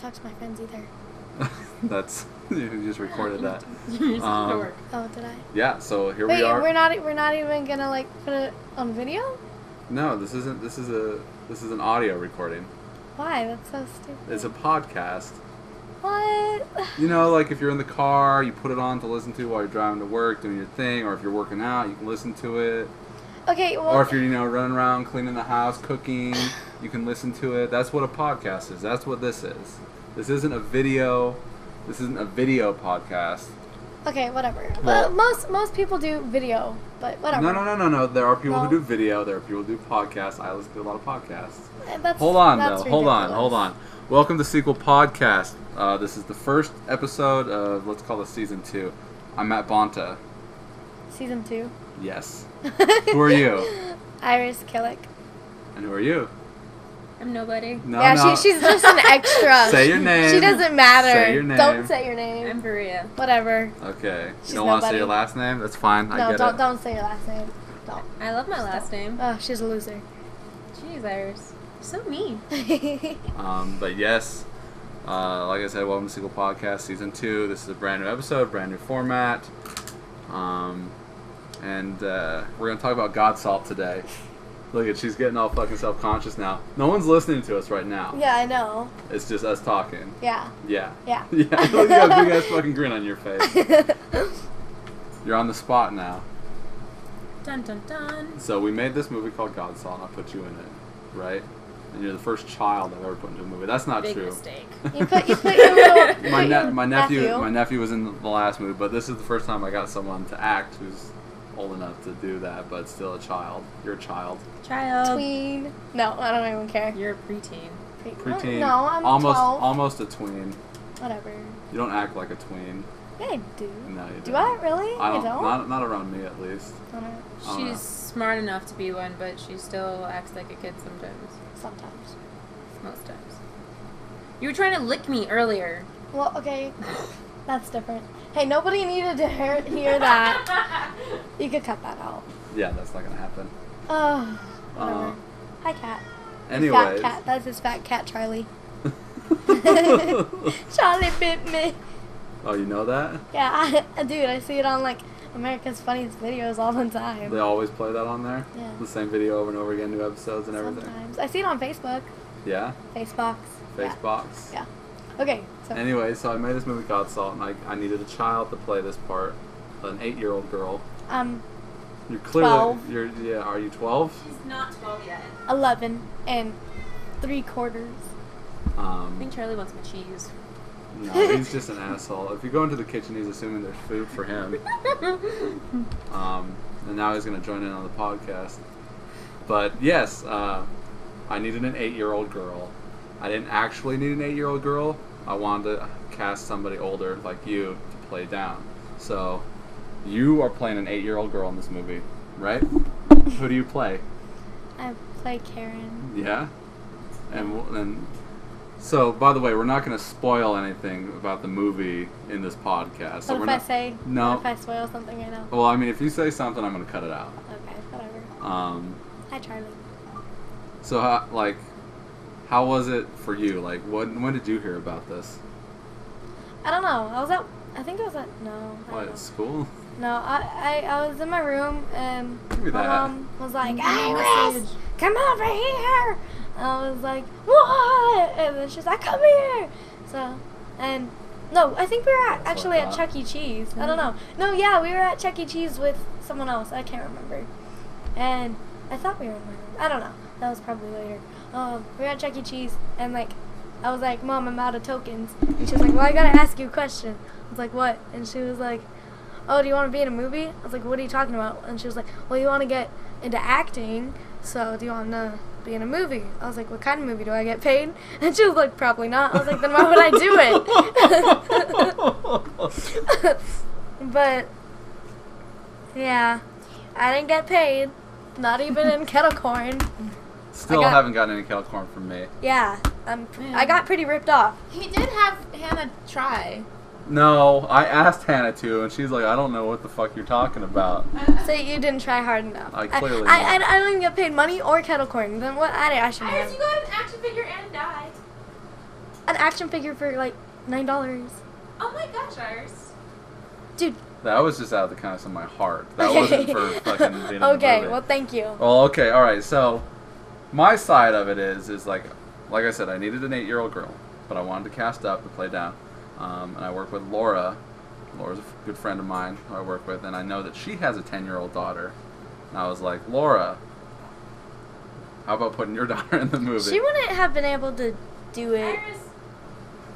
talk to my friends either. That's you just recorded that. Oh, did I? Yeah. So here we are. We're not even gonna like put it on video. No, this is an audio recording. Why? That's so stupid. It's a podcast. What? You know, like if you're in the car, you put it on to listen to while you're driving to work, doing your thing, or if you're working out, you can listen to it. Okay, well... Or if you're, running around, cleaning the house, cooking, you can listen to it. That's what a podcast is. That's what this is. This isn't a video podcast. Okay, whatever. Well, most people do video, but whatever. No. There are people who do video. There are people who do podcasts. I listen to a lot of podcasts. That's Hold on. Welcome to Sequel Podcast. This is the first episode of, let's call this Season 2. I'm Matt Bonta. Season 2? Yes. Who are you? Iris Killick. And who are you? I'm nobody. No. She's just an extra. Say your name. She doesn't matter. Say your name. Don't say your name. I'm Varia. Whatever. Okay. She's You don't want to say nobody. your last name? That's fine. I get it. Don't say your last name. Don't. I love my last name. Oh, she's a loser. Jeez, Iris. You're so mean. But yes, like I said, welcome to Sequel Podcast Season 2. This is a brand new episode, brand new format. And we're going to talk about Godsalt today. Look at, she's getting all fucking self-conscious now. No one's listening to us right now. Yeah, I know. It's just us talking. Yeah. Yeah. Yeah. Yeah. You got a big ass fucking grin on your face. You're on the spot now. Dun dun dun. So we made this movie called Godsalt, and I put you in it, right? And you're the first child I've ever put into a movie. That's not Big true. mistake. You put your little... My nephew was in the last movie, but this is the first time I got someone to act who's old enough to do that, but still a child. You're a child. Child. Tween. No, I don't even care. You're a preteen. Preteen. No, I'm almost 12. almost a tween. Whatever. You don't act like a tween. Yeah, I do. No, you don't. Do I really? I don't. don't? Not around me, at least. I don't know. I don't know. She's smart enough to be one, but she still acts like a kid sometimes. Sometimes. Most times. You were trying to lick me earlier. Well, okay. That's different. Hey, nobody needed to hear that. You could cut that out. Yeah, that's not gonna happen. Whatever. Hi, cat. Anyways. Fat cat. That's his fat cat, Charlie. Charlie bit me. Oh, you know that? Yeah, dude, I see it on, like, America's Funniest Videos all the time. They always play that on there? Yeah. The same video over and over again, new episodes and everything? Sometimes. I see it on Facebook. Yeah? Facebox. Facebox? Yeah. Okay, so... Anyway, so I made this movie Godsalt, and I needed a child to play this part. An 8-year-old girl. You're clearly... 12. Are you 12? She's not 12 yet. 11 and 3/4. I think Charlie wants my cheese. No, he's just an asshole. If you go into the kitchen, he's assuming there's food for him. And now he's going to join in on the podcast. But yes, I needed an 8-year-old girl. I didn't actually need an 8-year-old girl. I wanted to cast somebody older like you to play down. So you are playing an 8-year-old girl in this movie, right? Who do you play? I play Karen. Yeah? And so, by the way, we're not going to spoil anything about the movie in this podcast. So What if I say... No. What if I spoil something right now? Well, I mean, if you say something, I'm going to cut it out. Okay, whatever. Hi, Charlie. So, how was it for you? Like, when did you hear about this? I don't know. I think I was at... No. I don't know. At school? No, I was in my room and Give me my that. mom was like, Iris, come over here. And I was like, what? And then she's like, come here. So, and no, I think we were actually at Chuck E. Cheese. I don't know. No, yeah, we were at Chuck E. Cheese with someone else. I can't remember. And I thought we were in my room. I don't know. That was probably later. We were at Chuck E. Cheese and like, I was like, Mom, I'm out of tokens. And she was like, well, I gotta ask you a question. I was like, what? And she was like, oh, do you want to be in a movie? I was like, what are you talking about? And she was like, well, you want to get into acting, so do you want to be in a movie? I was like, what kind of movie? Do I get paid? And she was like, probably not. I was like, then why would I do it? But, yeah, I didn't get paid, not even in kettle corn. Still haven't gotten any kettle corn from me. Yeah, I got pretty ripped off. He did have Hannah try. No, I asked Hannah to, and she's like, I don't know what the fuck you're talking about. So you didn't try hard enough. I clearly I don't even get paid money or kettle corn. Then what? I shouldn't have. You got an action figure and die. an action figure for like $9. Oh my gosh, Iris. Dude. That was just out of the kindness of my heart. That wasn't for fucking being in the Okay, movie. well, thank you. Well, okay, alright, so my side of it is like I said, I needed an 8-year-old girl, but I wanted to cast up to play down. And I work with Laura. Laura's a good friend of mine who I work with, and I know that she has a 10-year-old daughter. And I was like, Laura, how about putting your daughter in the movie? She wouldn't have been able to do it. Iris.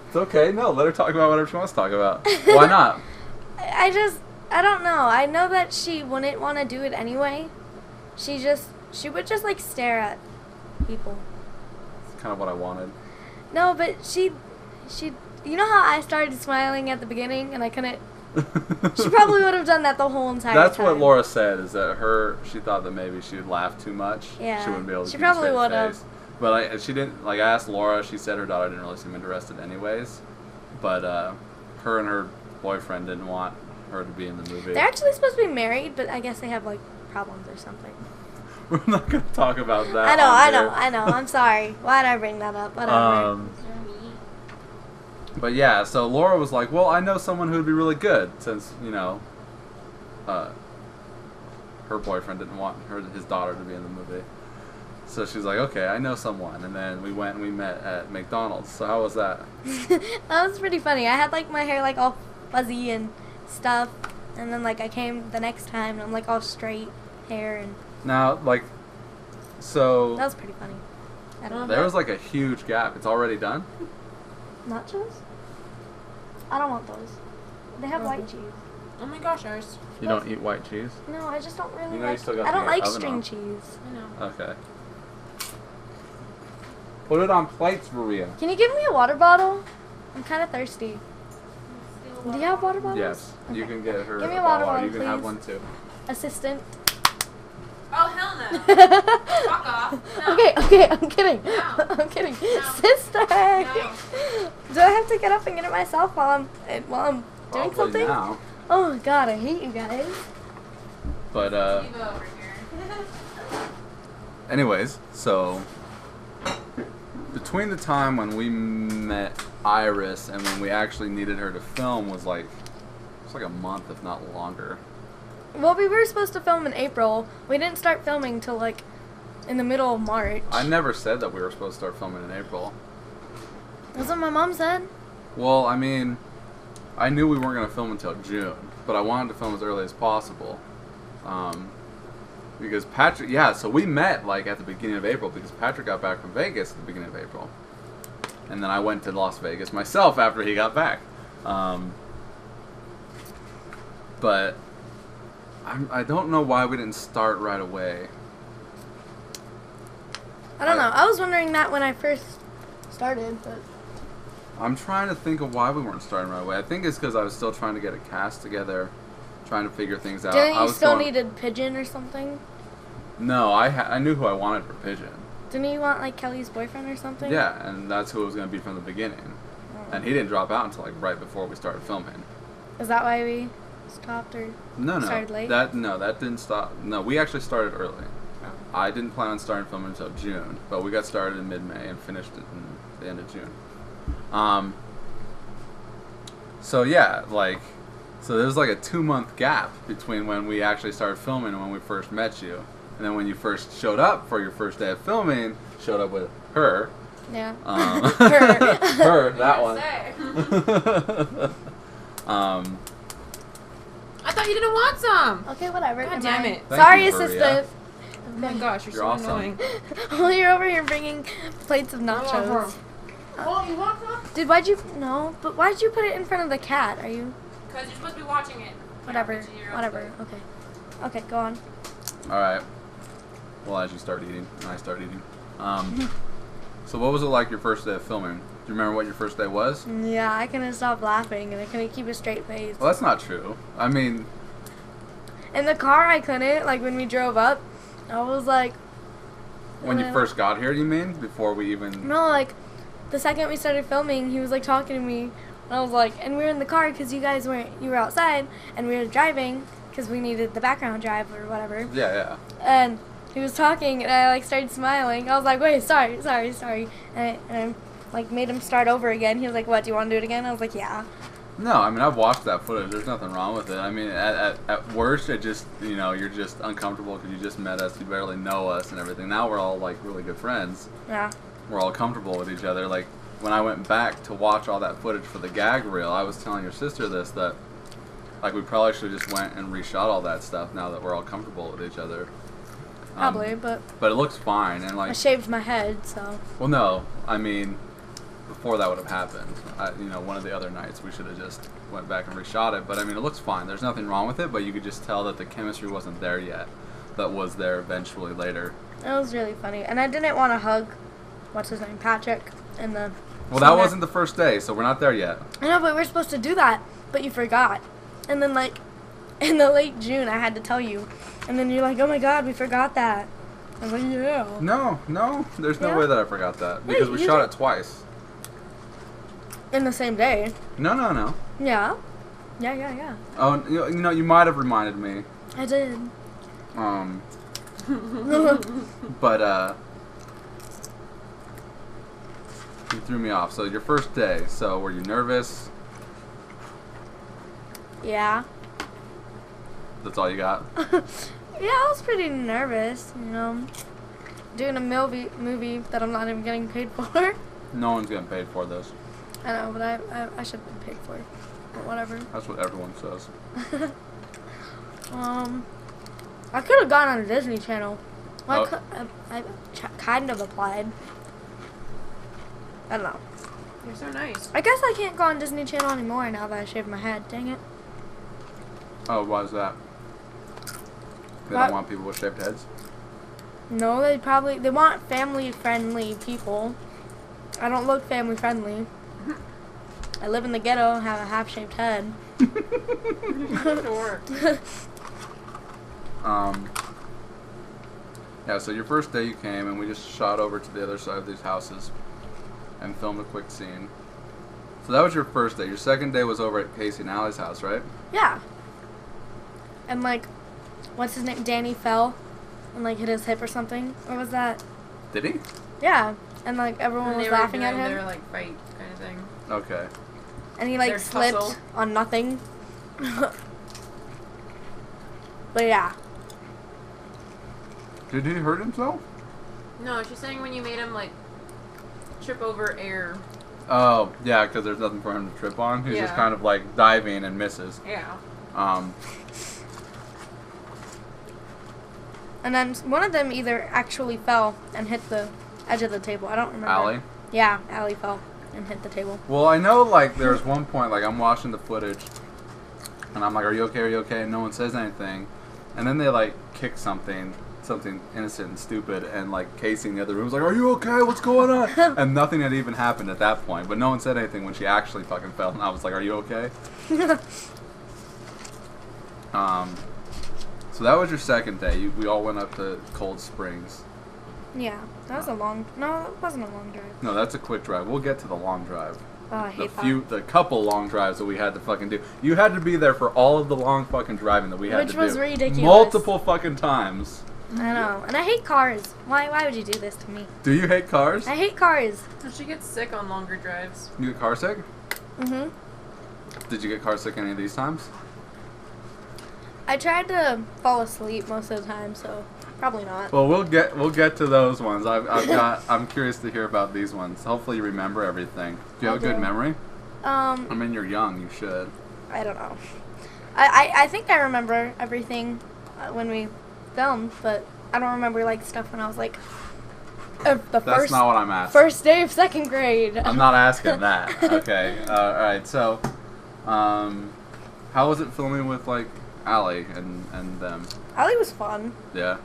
It's okay, no, let her talk about whatever she wants to talk about. Why not? I don't know. I know that she wouldn't want to do it anyway. She would just like stare at people. It's kind of what I wanted. No, but she, you know how I started smiling at the beginning and I couldn't. She probably would have done that the whole entire That's time. what Laura said, is that she thought that maybe she would laugh too much. Yeah. She wouldn't be able to She keep a probably straight would've. face. But she didn't, like, I asked Laura, she said her daughter didn't really seem interested anyways. But her and her boyfriend didn't want her to be in the movie. They're actually supposed to be married, but I guess they have like problems or something. We're not going to talk about that. I know. I'm sorry. Why'd I bring that up? Whatever. But yeah, so Laura was like, well, I know someone who would be really good, since, you know, her boyfriend didn't want his daughter to be in the movie. So she's like, okay, I know someone. And then we went and we met at McDonald's. So how was that? That was pretty funny. I had like my hair like all fuzzy and stuff, and then like I came the next time and I'm like all straight hair, and Now, like, so that was pretty funny. I don't know. there was like a huge gap. It's already done? Nachos? I don't want those. They have white cheese. Oh my gosh, Iris. You don't eat white cheese? No, I just don't really You know you like. still got I don't the like oven string on. cheese. I know. Okay. Put it on plates, Maria. Can you give me a water bottle? I'm kind of thirsty. Do you have water bottles? Yes. You Okay. can get her Give me a bottle water You bottle, can have please. one too. Assistant. Oh, hell no. Fuck off. No. Okay, I'm kidding. No. I'm kidding. No. Sister! No. Do I have to get up and get it myself while I'm doing Probably something? now. Oh god, I hate you guys. But, You go over here. anyways, so between the time when we met Iris and when we actually needed her to film was like, it's like a month, if not longer. Well, we were supposed to film in April. We didn't start filming till like in the middle of March. I never said that we were supposed to start filming in April. That's what my mom said. Well, I mean, I knew we weren't going to film until June, but I wanted to film as early as possible. Because Patrick, so we met like at the beginning of April because Patrick got back from Vegas at the beginning of April. And then I went to Las Vegas myself after he got back. But I don't know why we didn't start right away. I don't know. I was wondering that when I first started, but I'm trying to think of why we weren't starting right away. I think it's because I was still trying to get a cast together, trying to figure things out. didn't I you was still going- needed Pigeon or something? No, I knew who I wanted for Pigeon. Didn't you want like Kelly's boyfriend or something? Yeah, and that's who it was going to be from the beginning. And he didn't drop out until like right before we started filming. Is that why we stopped or No, started late? that didn't stop. No, we actually started early. Oh. I didn't plan on starting filming until June, but we got started in mid-May and finished it in the end of June. So yeah, so there was like a 2-month gap between when we actually started filming and when we first met you. And then when you first showed up for your first day of filming, showed up with her. Yeah. Her, that one. I thought you didn't want some. Okay, whatever. God never damn mind. it. Thank Sorry, you, Varia. assistant. Oh my gosh, you're so awesome. annoying. Well, you're over here bringing plates of nachos. Oh, you want some? Dude, why'd you put it in front of the cat? Are you? Because you're supposed to be watching it. Whatever. It's your own Whatever. food. Okay. Okay, go on. Alright. Well, as you start eating, and I start eating. So what was it like your first day of filming? Do you remember what your first day was? Yeah, I couldn't stop laughing and I couldn't keep a straight face. Well, that's not true. I mean, In the car, I couldn't. Like, when we drove up, I was like... when you first got here, you mean? Before we even... No, like, the second we started filming, he was, like, talking to me. And I was like... And we were in the car because you guys weren't... You were outside, and we were driving because we needed the background drive or whatever. Yeah. And he was talking, and I, like, started smiling. I was like, wait, sorry. And like made him start over again. He was like, "What? Do you want to do it again?" I was like, "Yeah." No, I mean, I've watched that footage. There's nothing wrong with it. I mean, at worst, it just, you're just uncomfortable because you just met us, you barely know us and everything. Now we're all, like, really good friends. Yeah. We're all comfortable with each other. Like, when I went back to watch all that footage for the gag reel, I was telling your sister this, that, like, we probably should have just went and reshot all that stuff now that we're all comfortable with each other. Probably, but it looks fine, and, like... I shaved my head, so... Well, no. I mean... Before that would have happened, one of the other nights we should have just went back and reshot it. But I mean, it looks fine. There's nothing wrong with it, but you could just tell that the chemistry wasn't there yet. That was there eventually later. It was really funny, and I didn't want to hug, what's his name, Patrick, in the. Well, that wasn't the first day, so we're not there yet. I know, but we were supposed to do that, but you forgot, and then like, in the late June, I had to tell you, and then you're like, "Oh my God, we forgot that." I was like, "Yeah." No, there's no way that I forgot that because we shot it twice. In the same day. No. Yeah. Yeah. Oh, you might have reminded me. I did. But you threw me off. So your first day. So were you nervous? Yeah. That's all you got? Yeah, I was pretty nervous. Doing a movie that I'm not even getting paid for. No one's getting paid for this. I know, but I should have been paid for it. But whatever. That's what everyone says. I could have gone on a Disney Channel. Well, I kind of applied. I don't know. You're so nice. I guess I can't go on Disney Channel anymore now that I shaved my head. Dang it. Oh, why is that? They don't want people with shaved heads? No, they want family-friendly people. I don't look family-friendly. I live in the ghetto and have a half-shaved head. Sure. Yeah, so your first day you came and we just shot over to the other side of these houses and filmed a quick scene. So that was your first day. Your second day was over at Casey and Allie's house, right? Yeah. And like, what's his name? Danny fell and like hit his hip or something. Or was that? Did he? Yeah. And like everyone was laughing at him. They were like fight kind of thing. Okay. And he like slipped on nothing. But yeah. Did he hurt himself? No, she's saying when you made him like trip over air. Oh, yeah, because there's nothing for him to trip on. He's just kind of like diving and misses. Yeah. And then one of them either actually fell and hit the edge of the table. I don't remember. Allie? Yeah, Allie fell and hit the table. Well, I know, like, there's one point, like, I'm watching the footage, and I'm like, are you okay? And no one says anything. And then they, like, kick something innocent and stupid, and, like, Casey in the other room was like, are you okay? What's going on? And nothing had even happened at that point, but no one said anything when she actually fucking fell, and I was like, are you okay? So that was your second day. We all went up to Cold Springs. Yeah, that was no, it wasn't a long drive. No, that's a quick drive. We'll get to the long drive. Oh, I hate that. The couple long drives that we had to fucking do. You had to be there for all of the long fucking driving that we had to do. Which was ridiculous. Multiple fucking times. I know. And I hate cars. Why would you do this to me? Do you hate cars? I hate cars. She gets sick on longer drives. You get car sick? Mm-hmm. Did you get car sick any of these times? I tried to fall asleep most of the time, so probably not. Well, we'll get to those ones. I'm curious to hear about these ones. Hopefully you remember everything. Do you have a good memory? I mean, you're young. You should. I don't know. I think I remember everything when we filmed, but I don't remember like stuff when I was like That's not what I'm asking. First day of second grade. I'm not asking that. Okay. All right. So, how was it filming with like Allie and them? Allie was fun. Yeah.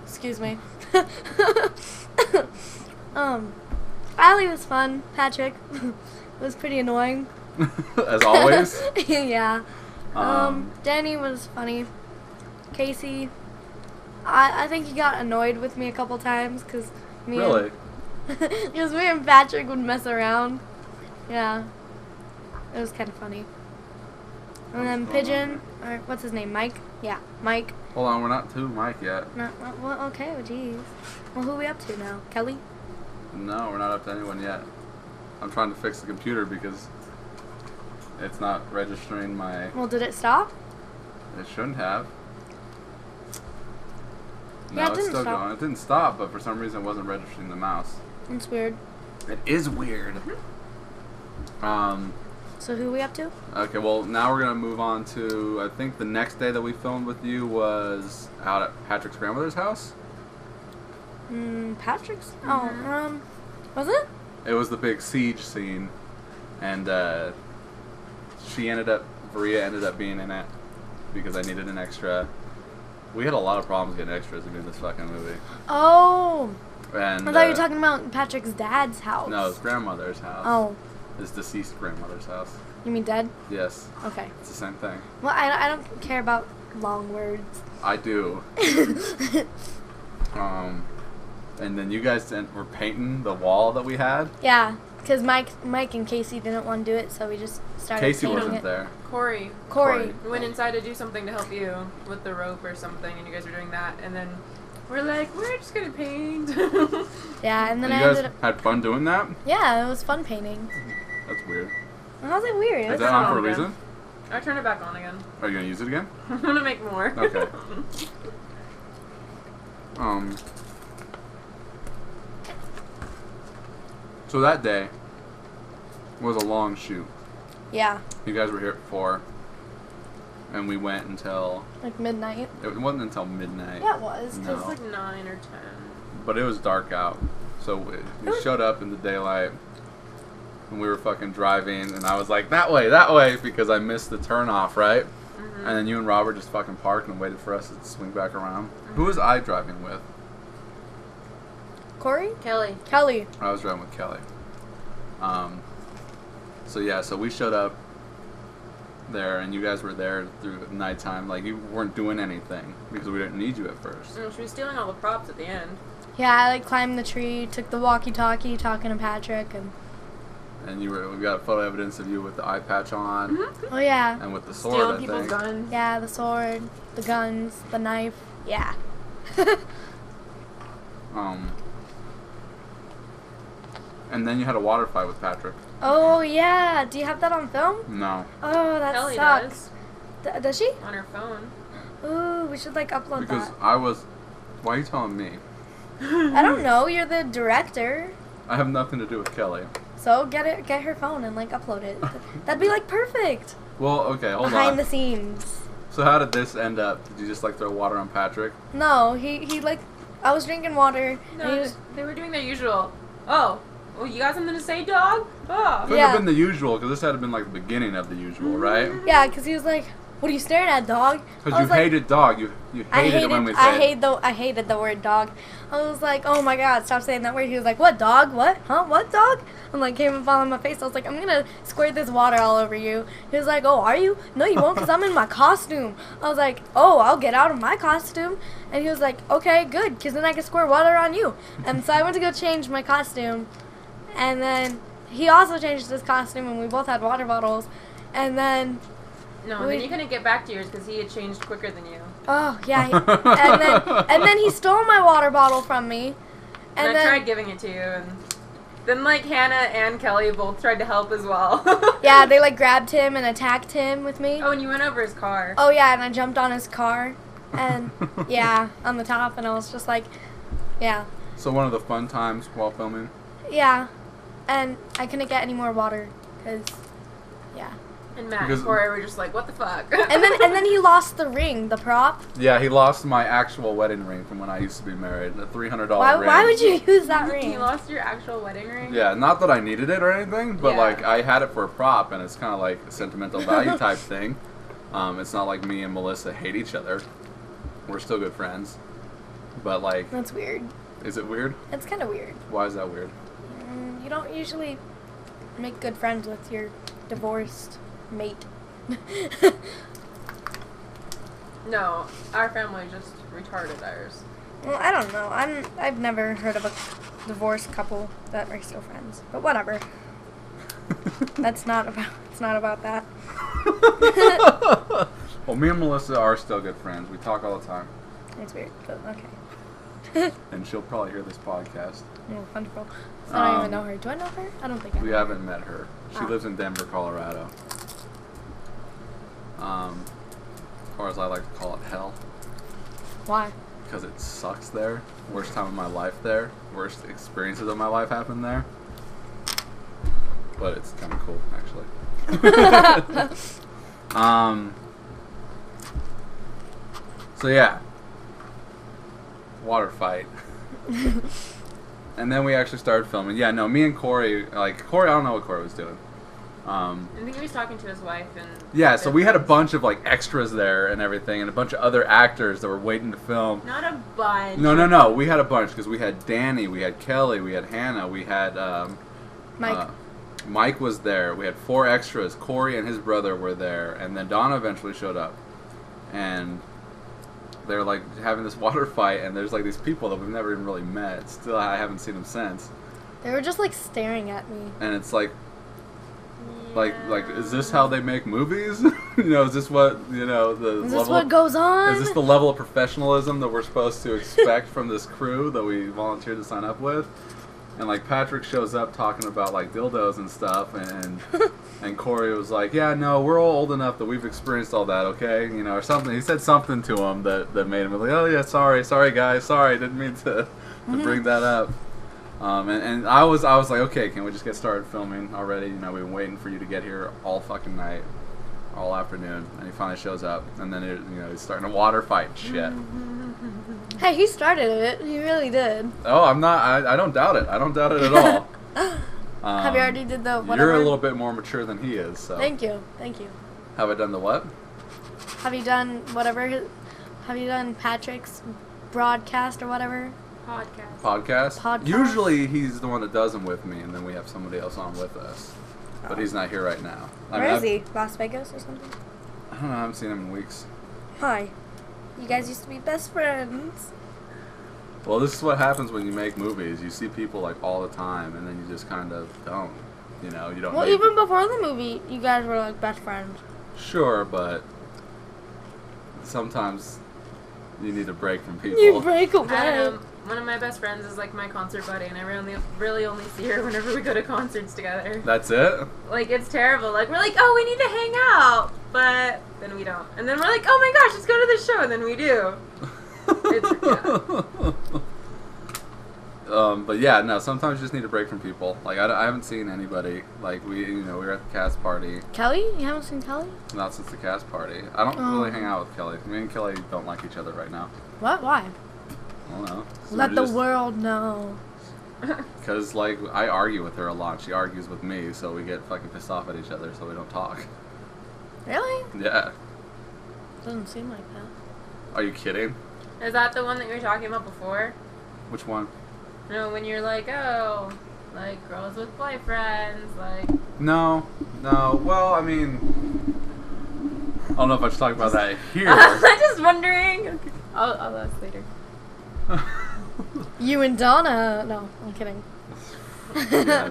Excuse me. Allie was fun. Patrick was pretty annoying. As always. Yeah. Danny was funny. Casey, I think he got annoyed with me a couple times because me and Patrick would mess around. Yeah. It was kind of funny. And then Pigeon, or what's his name, Mike? Yeah, Mike. Hold on, we're not to Mike yet. No, well, okay, well, jeez. Well, who are we up to now? Kelly? No, we're not up to anyone yet. I'm trying to fix the computer because it's not registering my... Well, did it stop? It shouldn't have. No, Yeah, it it's didn't still stop. going. It didn't stop, but for some reason it wasn't registering the mouse. That's weird. It is weird. So who are we up to? Okay, well, now we're going to move on to, I think the next day that we filmed with you was out at Patrick's grandmother's house. Patrick's? Oh, was it? It was the big siege scene, and Varia ended up being in it because I needed an extra. We had a lot of problems getting extras in this fucking movie. Oh, And I thought you were talking about Patrick's dad's house. No, his grandmother's house. Oh. His deceased grandmother's house. You mean dead? Yes. Okay. It's the same thing. Well, I don't care about long words. I do. And then you guys were painting the wall that we had. Yeah, because Mike and Casey didn't want to do it, so we just started Casey painting wasn't it. there. Corey. We went inside to do something to help you with the rope or something, and you guys were doing that, and then we're like, we're just gonna paint. Yeah, and then You I guys ended up... had fun doing that? Yeah, it was fun painting. That's weird. How's it weird? Is that on for a reason? I turn it back on again. Are you gonna use it again? I'm gonna make more. Okay. So that day was a long shoot. Yeah. You guys were here at 4, and we went until... Like midnight? It wasn't until midnight. Yeah, it was. No. It was like 9 or 10. But it was dark out. So we showed up in the daylight, and we were fucking driving, and I was like, that way, because I missed the turn off, right? Mm-hmm. And then you and Robert just fucking parked and waited for us to swing back around. Who was I driving with? Corey? Kelly. I was driving with Kelly. So yeah, so we showed up there, and you guys were there through nighttime. Like, you weren't doing anything because we didn't need you at first. She was stealing all the props at the end. Yeah, I like climbed the tree, took the walkie-talkie, talking to Patrick, and... And we got photo evidence of you with the eye patch on, Oh yeah. and with the sword. Stealing I people's think. guns. Yeah, the sword, the guns, the knife. Yeah. And then you had a water fight with Patrick. Oh yeah. Do you have that on film? No. Oh, that Kelly sucks. does. Does she? On her phone. Ooh, we should like upload Because that. I was... Why are you telling me? I don't know. You're the director, I have nothing to do with Kelly. so get her phone and like upload it. That'd be like perfect. Well, okay, hold Behind on. the scenes. So how did this end up? Did you just like throw water on Patrick? No, he like I was drinking water. and No, he was, they were doing their usual. Oh, well, you got something to say, dog? Oh. Couldn't Yeah. have been the usual, because this had been like the beginning of the usual, right? yeah, because he was like, "What are you staring at, dog?" Because I you was like, hated dog. You hated it when we said... I hated the word dog. I was like, oh my god, stop saying that word. He was like, what dog? What? Huh? What dog? I'm like, came and fell on my face. I was like, I'm gonna squirt this water all over you. He was like, oh, are you? No, you won't, because I'm in my costume. I was like, oh, I'll get out of my costume. And he was like, okay, good, because then I can squirt water on you. And so I went to go change my costume. And then he also changed his costume, and we both had water bottles. And then... No, and then you couldn't get back to yours because he had changed quicker than you. Oh, yeah. And then he stole my water bottle from me. And I then, tried giving it to you, and then like Hannah and Kelly both tried to help as well. yeah, they like grabbed him and attacked him with me. Oh, and you went over his car. Oh, yeah, and I jumped on his car. And, yeah, on the top. And I was just like, yeah. So one of the fun times while filming? Yeah. And I couldn't get any more water. Because, yeah. And Matt and Corey were just like, what the fuck? And then he lost the ring, the prop. Yeah, he lost my actual wedding ring from when I used to be married. A $300 ring. Why would you use that ring? You lost your actual wedding ring? Yeah, not that I needed it or anything, but Yeah. like I had it for a prop, and it's kind of like a sentimental value type thing. It's not like me and Melissa hate each other. We're still good friends. But like... That's weird. Is it weird? It's kind of weird. Why is that weird? You don't usually make good friends with your divorced mate. No, our family just retarded ours. Well, I don't know. I've never heard of a divorced couple that are still friends. But whatever. It's not about that. Well, me and Melissa are still good friends. We talk all the time. It's weird, but okay. And she'll probably hear this podcast. Oh, wonderful. I don't even know her. Do I know her? I don't think I know We her. haven't met her. She lives in Denver, Colorado. Or as I like to call it, hell. Why? Because it sucks there. Worst time of my life there. Worst experiences of my life happened there. But it's kind of cool, actually. So yeah. Water fight. And then we actually started filming. Yeah, no, me and Corey, I don't know what Corey was doing. I think he was talking to his wife and... Yeah, so we had a bunch of, extras there and everything, and a bunch of other actors that were waiting to film. Not a bunch. No, we had a bunch, because we had Danny, we had Kelly, we had Hannah, we had... Mike. Mike was there. We had 4 extras. Corey and his brother were there, and then Donna eventually showed up. And they're, having this water fight, and there's, these people that we've never even really met. Still, I haven't seen them since. They were just, staring at me. And it's is this how they make movies? Is this what, the Is this level what goes on? Is this the level of professionalism that we're supposed to expect from this crew that we volunteered to sign up with? And, Patrick shows up talking about, dildos and stuff, and Corey was like, yeah, no, we're all old enough that we've experienced all that, okay? Or something. He said something to him that made him like, oh, yeah, sorry guys, sorry, didn't mean to bring that up. And I was like, okay, can we just get started filming already? We've been waiting for you to get here all fucking night, all afternoon, and he finally shows up, and then he's starting a water fight and shit. Hey, he started it. He really did. Oh, I'm not. I don't doubt it. I don't doubt it at all. Have you already did the whatever? You're a little bit more mature than he is. So. Thank you. Have I done the what? Have you done whatever? Have you done Patrick's broadcast or whatever? Podcast? Usually he's the one that does them with me, and then we have somebody else on with us. Oh. But he's not here right now. Where is he? Las Vegas or something? I don't know. I haven't seen him in weeks. Hi. You guys used to be best friends. Well, this is what happens when you make movies. You see people all the time, and then you just kind of don't. You don't. Well, even before the movie, you guys were best friends. Sure, but sometimes you need a break from people. You break away. One of my best friends is my concert buddy, and I really only see her whenever we go to concerts together. That's it? It's terrible. We're oh, we need to hang out, but then we don't. And then we're oh my gosh, let's go to this show, and then we do. But yeah, no, sometimes you just need a break from people. I haven't seen anybody. We were at the cast party. Kelly? You haven't seen Kelly? Not since the cast party. I don't really hang out with Kelly. Me and Kelly don't like each other right now. What? Why? I don't know. Let the world know. Because, I argue with her a lot. She argues with me, so we get fucking pissed off at each other, so we don't talk. Really? Yeah. Doesn't seem like that. Are you kidding? Is that the one that you were talking about before? Which one? No, when you're oh, girls with boyfriends, No. Well, I mean, I don't know if I should talk about that here. I'm just wondering. Okay. I'll ask later. You and Donna. No, I'm kidding. Yeah,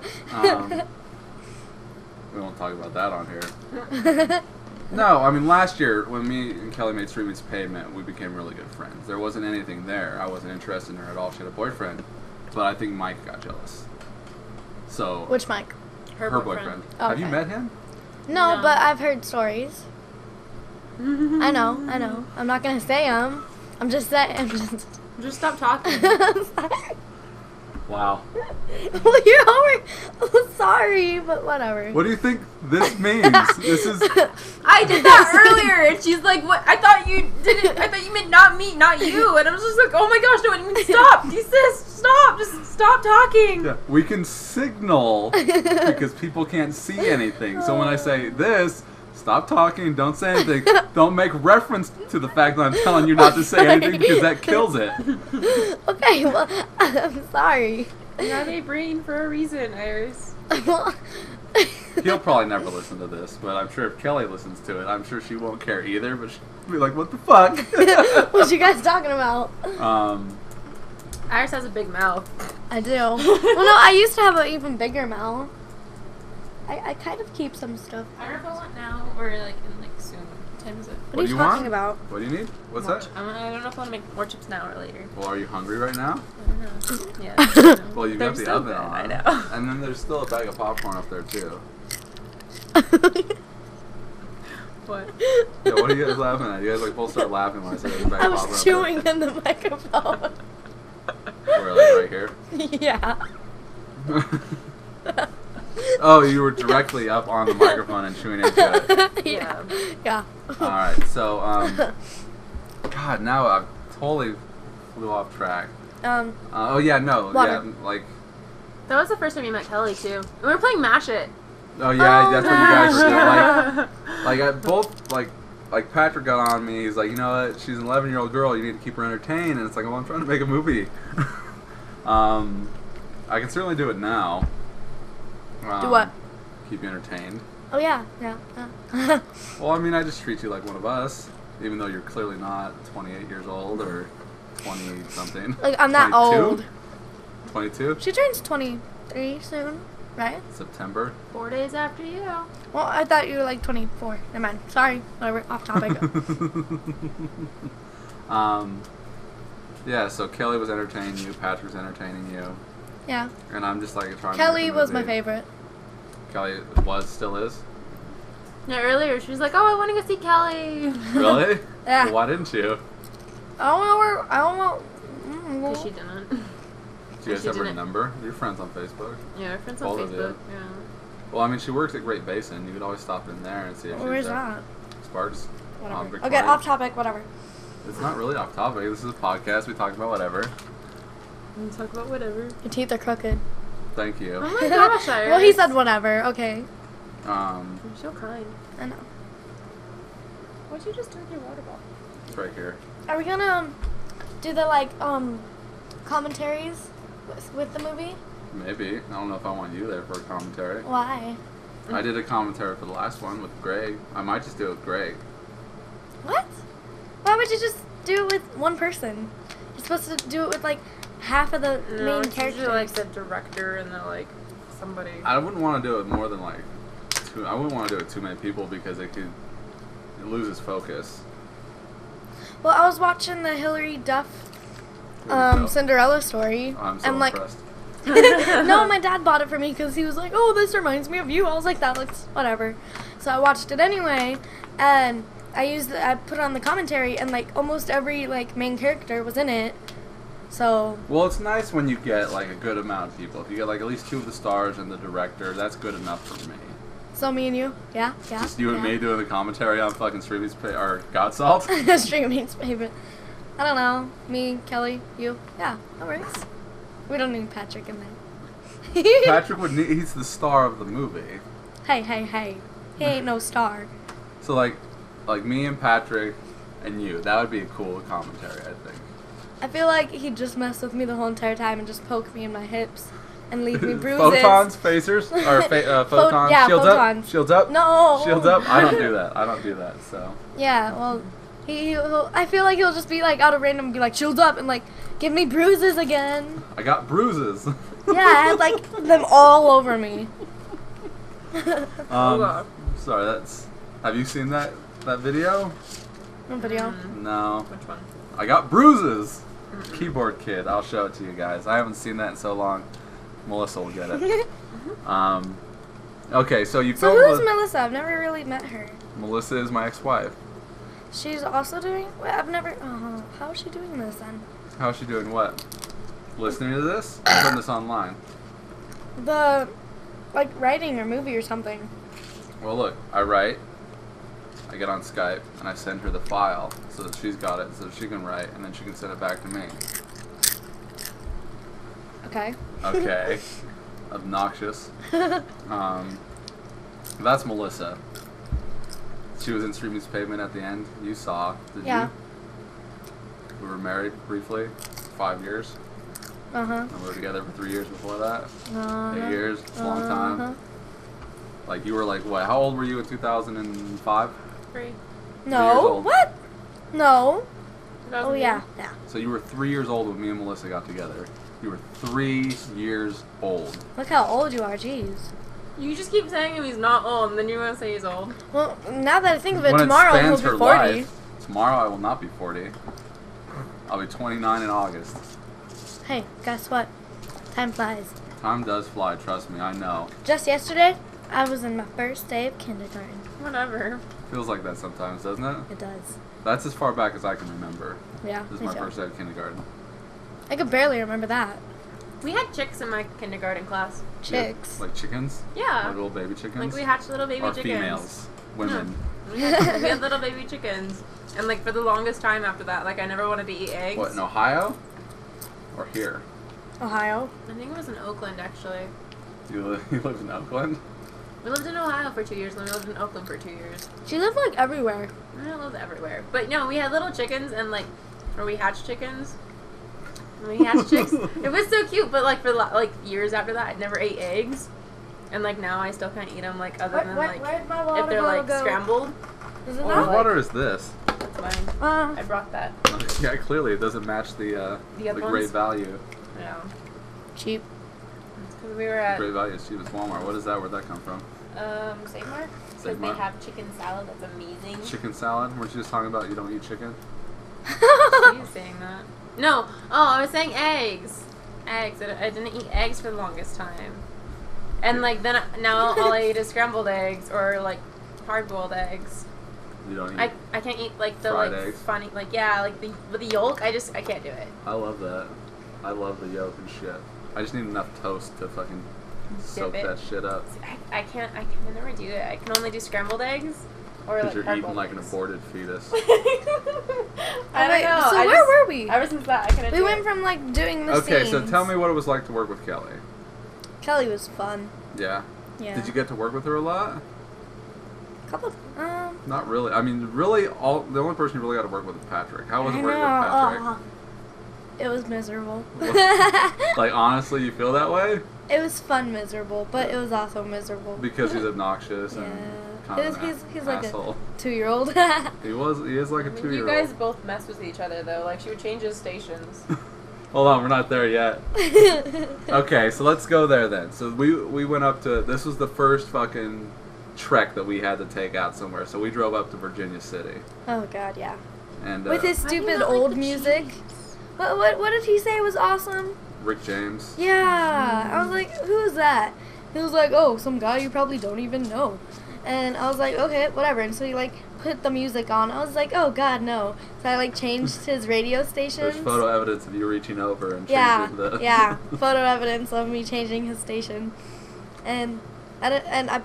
we won't talk about that on here. No, I mean, last year when me and Kelly made Street Meets Pavement, we became really good friends. There wasn't anything there. I wasn't interested in her at all. She had a boyfriend, but I think Mike got jealous. So which Mike? Her boyfriend. Okay. Have you met him? No, but I've heard stories. I know. I'm not gonna say them. I'm just saying. Just stop talking. Wow. Well, you're already sorry, but whatever. What do you think this means? This is. I did that earlier, and she's like, "What? I thought you didn't. I thought you meant not me, not you." And I was just like, "Oh my gosh, no! I mean, stop, desist, stop, just stop talking." Yeah, we can signal because people can't see anything. So when I say this. Stop talking, don't say anything, don't make reference to the fact that I'm telling you not to say anything because that kills it. Okay, well, I'm sorry. You have a brain for a reason, Iris. He'll probably never listen to this, but I'm sure if Kelly listens to it, I'm sure she won't care either, but she'll be like, what the fuck? What you guys talking about? Iris has a big mouth. I do. Well, no, I used to have an even bigger mouth. I kind of keep some stuff. I don't know if I want now or in soon. time is it? What are you talking about? What do you need? What's more that? I don't know if I want to make more chips now or later. Well, are you hungry right now? I don't know. Yeah. I don't know. Well, you've They're got the so oven good, on. I know. And then there's still a bag of popcorn up there, too. What? Yeah, what are you guys laughing at? You guys, like, both start laughing when I say there's a bag I of popcorn was up chewing in the microphone. there. Where, like, right here? Yeah. Oh, you were directly up on the microphone and chewing into it. Yeah. Yeah. Alright, so, God, now I totally flew off track. Oh, yeah, no. Water. Yeah, like, That was the first time you met Kelly, too. And we were playing Mash It. oh, yeah, Oh, that's what you guys were doing. Yeah. Like, I both, like Patrick got on me. He's like, you know what? She's an 11-year-old girl. You need to keep her entertained. And it's like, well, I'm trying to make a movie. I can certainly do it now. Do what? Keep you entertained. Oh yeah. Well, I mean, I just treat you like one of us, even though you're clearly not 28 years old or 20-something. Like, I'm not 22? old. 22? She turns 23 soon, right? September. 4 days after you. Well, I thought you were like 24. Never mind. Sorry. Whatever. Off topic. Yeah, so Kelly was entertaining you, Patrick was entertaining you, Yeah. and I'm just like trying to Kelly make a was my movie. favorite. Kelly still is? Yeah, earlier she was like, oh, I want to go see Kelly. Really? Yeah. Well, why didn't you? I don't know where. I don't know. Because she didn't. Do you guys She have her didn't. number? You're friends on Facebook. Yeah, our friends on Both of you. Facebook. Yeah. Well, I mean, she works at Great Basin. You could always stop in there and see if Where's she's there. that? Sparks. Whatever. Okay, Victoria. off topic. Whatever. It's not really off topic. This is a podcast. We talk about whatever. We talk about whatever. Your teeth are crooked. Thank you. Oh my gosh, Iris. Well, he said whatever. Okay. You're so kind. I know. What'd you just do with your water bottle? It's right here. Are we gonna do the like commentaries with the movie? Maybe. I don't know if I want you there for a commentary. Why? I did a commentary for the last one with Greg. I might just do it with Greg. What? Why would you just do it with one person? You're supposed to do it with like half of the No, main it's characters. usually like the director and then like somebody. I wouldn't want to do it more than like two. I wouldn't want to do it with too many people because it loses focus. Well, I was watching the Hilary Duff No. Cinderella story, I'm so and like, impressed. no, my dad bought it for me because he was like, "Oh, this reminds me of you." I was like, "That looks whatever," so I watched it anyway, and I put on the commentary, and like almost every like main character was in it. So. Well, it's nice when you get like a good amount of people. If you get like at least 2 of the stars and the director, that's good enough for me. So me and you, yeah. Just you and yeah. me doing the commentary on fucking Streamy's or Godsalt. Streaming's favorite. I don't know. Me, Kelly, you. Yeah, that works. We don't need Patrick in there. Patrick would need. He's the star of the movie. Hey. He ain't no star. So like me and Patrick and you. That would be a cool commentary, I think. I feel like he'd just mess with me the whole entire time and just poke me in my hips and leave me bruises. Photons, phasers, or photons. Yeah, Shields photons. up. Shields up. No. Shields up. I don't do that. So. Yeah, well, he'll, I feel like he'll just be like out of random and be like, shields up, and like give me bruises again. I got bruises. Yeah, I had like them all over me. Oh God. Sorry, that's. Have you seen that video? No video. No. Which one? I got bruises. Keyboard Kid. I'll show it to you guys. I haven't seen that in so long. Melissa will get it. Okay, so you So filmed who's with Melissa? I've never really met her. Melissa is my ex-wife. She's also doing. Wait, I've never. Oh, how is she doing this then? How's she doing? What? Listening to this? I'm putting this online. The, like writing or movie or something. Well, look. I write. I get on Skype and I send her the file so that she's got it, so that she can write, and then she can send it back to me. Okay. Okay. Obnoxious. That's Melissa. She was in Streamy's Pavement at the end. You saw. Did Yeah. you? We were married briefly. 5 years. Uh-huh. And we were together for 3 years before that. Uh-huh. 8 years. It's a long time. Uh-huh. Like, you were like, what? How old were you in 2005? 3. years No. old. What? No. 2000. Oh yeah. Yeah. So you were 3 years old when me and Melissa got together. You were 3 years old. Look how old you are. Jeez. You just keep saying he's not old, and then you want to say he's old. Well, now that I think of it, When tomorrow it he'll spans be her 40. life, tomorrow I will not be 40. I'll be 29 in August. Hey, guess what? Time flies. Time does fly, trust me, I know. Just yesterday, I was in my first day of kindergarten. Whatever. Feels like that sometimes, doesn't it? It does. That's as far back as I can remember. Yeah, This is me my too. first day of kindergarten. I could barely remember that. We had chicks in my kindergarten class. Chicks. Like chickens? Yeah. Like little baby chickens? Like we hatched little baby or chickens. females? Women? We had little baby chickens. And like for the longest time after that, like I never wanted to eat eggs. What, in Ohio? Or here? Ohio. I think it was in Oakland actually. You live in Oakland? We lived in Ohio for 2 years, and we lived in Oakland for 2 years. She lived like everywhere. I lived everywhere. But no, we had little chickens and like, or we hatched chickens. And we hatched chicks. It was so cute, but like for like years after that, I never ate eggs. And like now I still can't eat them, like other than like where'd my water if they're bottle like go? scrambled. Is it Or What not? like- water is this? That's mine. I brought that. Yeah, clearly it doesn't match the other great ones? value. Yeah. Cheap. It's because we were at Great value is cheap as Walmart. What is that? Where'd that come from? Save Mart. Because Save they Mart. have chicken salad that's amazing. Chicken salad? Weren't you just talking about you don't eat chicken? She was saying that. No. Oh, I was saying eggs. Eggs. I didn't eat eggs for the longest time. And like then now all I eat is scrambled eggs or like hard-boiled eggs. You don't eat. I can't eat like the Fried like eggs? funny like yeah like the with the yolk. I can't do it. I love that. I love the yolk and shit. I just need enough toast to fucking soak it. that shit up. See, I can never do it. I can only do scrambled eggs or Because like you're hard-boiled eating like an eggs. aborted fetus. I don't know. So I where just- were we? Ever since that, I couldn't We do went it. from like doing the Okay, so scenes. tell me what it was like to work with Kelly. Kelly was fun. Yeah. Yeah. Did you get to work with her a lot? Couple. Not really. I mean, really, the only person you really got to work with is Patrick. How was it I working know. with Patrick? It was miserable. Like, honestly, you feel that way? It was fun miserable, but it was also miserable. Because he's obnoxious and Yeah. kind of He's an like asshole. a 2-year-old. He is like a I mean, 2-year-old. you guys both mess with each other though. Like she would change his stations. Hold on, we're not there yet. Okay, so let's go there then. So we went up to, this was the first fucking trek that we had to take out somewhere. So we drove up to Virginia City. Oh god, yeah. And With his Why do you stupid not like old the music. cheese? What did he say was awesome? Rick James. Yeah. I was like, who's that? He was like, oh, some guy you probably don't even know. And I was like, okay, whatever. And so he like put the music on. I was like, oh god, no. So I like changed his radio stations. There's photo evidence of you reaching over and Yeah, changing the... yeah. Photo evidence of me changing his station. And I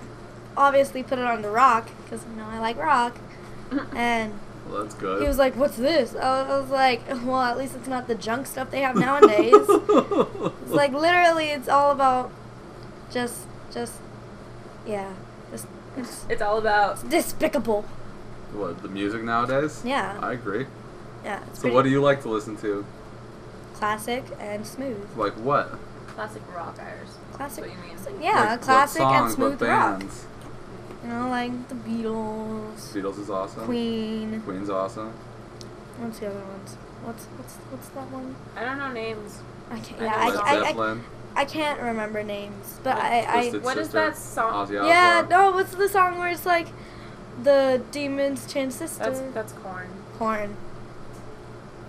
obviously put it on the rock, because, you know, I like rock. And Well, that's good. he was like, what's this? I was like, well, at least it's not the junk stuff they have nowadays. It's like, literally, it's all about just, yeah. It's all about. Despicable. What, the music nowadays? Yeah. I agree. Yeah. It's So pretty what do you like to listen to? classic and smooth. Like what? Classic rock, Iris. Classic. That's what you mean. So, yeah, Like, classic what and songs, smooth what rock. bands? You know, like the Beatles, Beatles is awesome. Queen. Queen's awesome. What's the other ones? What's that one? I don't know names. I can't. I Yeah, know Led Led Zeppelin. I can't remember names, but Twisted What is Sister, that song? Ozzy yeah. Osbourne. No, what's the song where it's like the demons change sister? That's corn. Corn.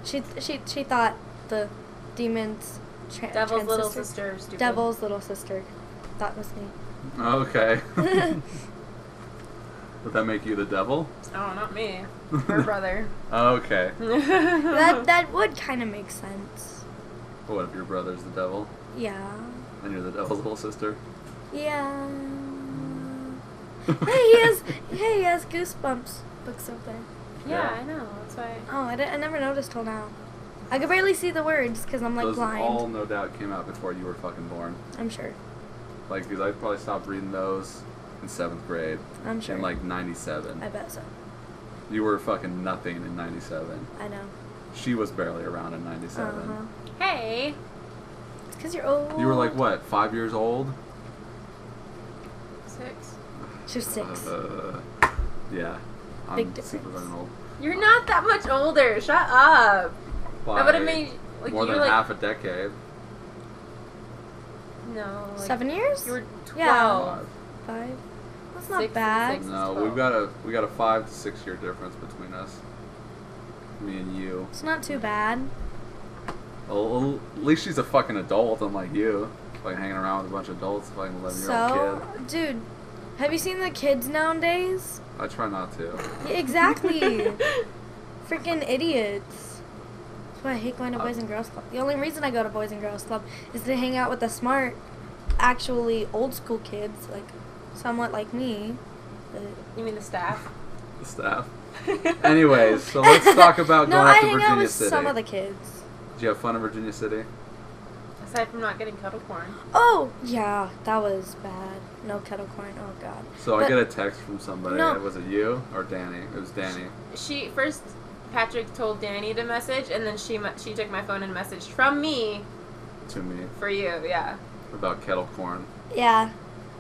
She thought the demons Devil's trans little sister. sister. Stupid. Devil's little sister. That was me. Okay. Would that make you the devil? Oh, not me. Her brother. Okay. That would kind of make sense. What if your brother's the devil Yeah. and you're the devil's little sister? Yeah. Hey, he has Goosebumps books up there. Yeah, I know. That's why. Oh, I never noticed till now. I could barely see the words because I'm like Those blind. all no doubt came out before you were fucking born. I'm sure. Like, because I probably stopped reading those in 7th grade. I'm sure. In like 97. I bet so. You were fucking nothing in 97. I know. She was barely around in 97. Uh-huh. Hey. It's because you're old. You were like, what, 5 years old? 6. She was 6. Yeah. I'm Big super difference. fucking old. You're not that much older. Shut up. By I would have made like more you than were like half a decade. no. Like, 7 years? You were 12. Yeah. 5. That's not 6 and bad. 6 is No, 12. we got a 5 to 6 year difference between us. Me and you. It's not too bad. Well, at least she's a fucking adult, unlike you. Like hanging around with a bunch of adults, fucking 11-year-old kid. Dude, have you seen the kids nowadays? I try not to. Yeah, exactly. Freaking idiots. That's why I hate going to Boys and Girls Club. The only reason I go to Boys and Girls Club is to hang out with the smart, actually old school kids, like somewhat like me. But You mean the staff? The staff. Anyways, so let's talk about no, going I up to hang out Virginia with City. some of the kids. Did you have fun in Virginia City? Aside from not getting kettle corn. Oh, yeah, that was bad. No kettle corn. Oh, God. So I But- get a text from somebody. No. Was it you or Danny? It was Danny. She first, Patrick told Danny to message, and then she took my phone and messaged from me To me for you. Yeah. about kettle corn. Yeah.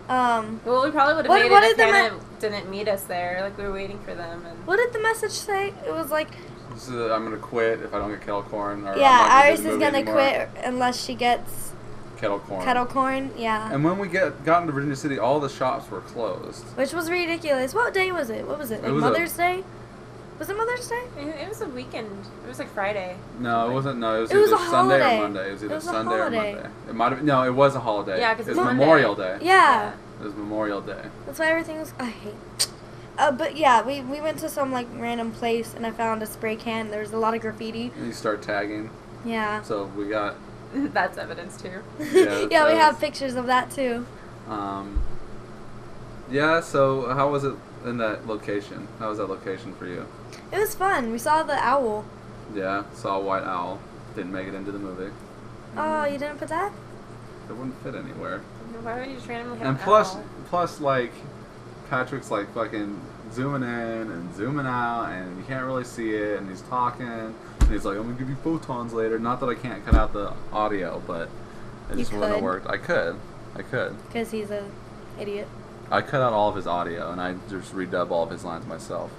Well, we probably would have What- made what it if did the Hannah didn't meet us there. Like we were waiting for them. And What did the message say? It was like, So I'm gonna quit if I don't get kettle corn. Or yeah, I'm not gonna do Iris the is movie gonna anymore. quit unless she gets Kettle corn. kettle corn. Yeah. And when we got into Virginia City, all the shops were closed. Which was ridiculous. What day was it? What was it? It Like was Mother's Day? Was it Mother's Day? it was a weekend. It was like Friday. No, it wasn't. No, it was It was either a Sunday holiday. or Monday. It was either It was a Sunday or holiday. Monday. It might have been. No, it was a holiday. Yeah, 'cause it it's was Monday. Memorial Day. Yeah. It was Memorial Day. That's why everything was. I hate. But yeah, we went to some like random place and I found a spray can. There was a lot of graffiti. And you start tagging. Yeah. So we got. That's evidence too. Yeah, Yeah, we that have was- pictures of that too. Yeah. So how was it in that location? How was that location for you? It was fun. We saw the owl. Yeah. Saw a white owl. Didn't make it into the movie. Oh, you didn't put that? It wouldn't fit anywhere. Why would you just randomly have And an plus, owl? like, Patrick's like fucking zooming in and zooming out, and you can't really see it. And he's talking, and he's like, "I'm gonna give you photons later." Not that I can't cut out the audio, but it You just wouldn't have could. worked. I could. Because he's a idiot. I cut out all of his audio, and I just redub all of his lines myself.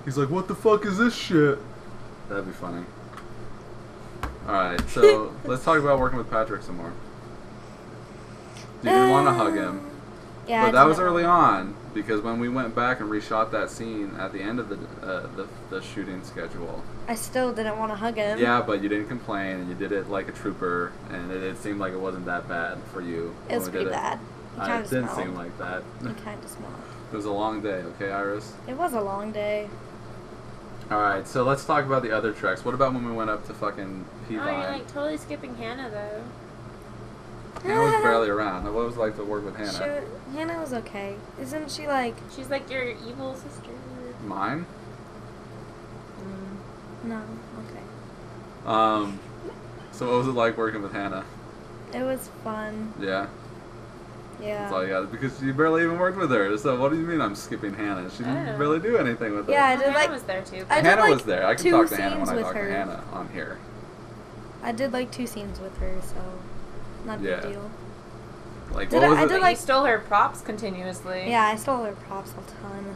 He's like, "What the fuck is this shit?" That'd be funny. Alright, so let's talk about working with Patrick some more. You didn't want to hug him. Yeah. But I that was didn't. early on, because when we went back and reshot that scene at the end of the shooting schedule. I still didn't want to hug him. Yeah, but you didn't complain, and you did it like a trooper, and it seemed like it wasn't that bad for you. It was when we pretty did bad. You It kind of didn't smelled. seem like that. You kind of smelled. It was a long day, okay, Iris? It was a long day. Alright, so let's talk about the other treks. What about when we went up to fucking Oh, you're P-Line? like totally skipping Hannah though. Hannah was barely around. What was it like to work with Hannah? Hannah was okay. Isn't she like... She's like your evil sister. Mine? No, okay. So what was it like working with Hannah? It was fun. Yeah? Yeah. That's all you got. Because you barely even worked with her. So what do you mean I'm skipping Hannah? She I don't didn't know. really do anything with her. Yeah, I Oh, did Hannah like... was there too. I did, Hannah like, was there. I can 2 talk to Hannah when scenes I with talk to her. Hannah on here. I did like 2 scenes with her, so... Not a Yeah. big deal. Like, Did what I- was I it? did But like- you stole her props continuously. Yeah, I stole her props a ton.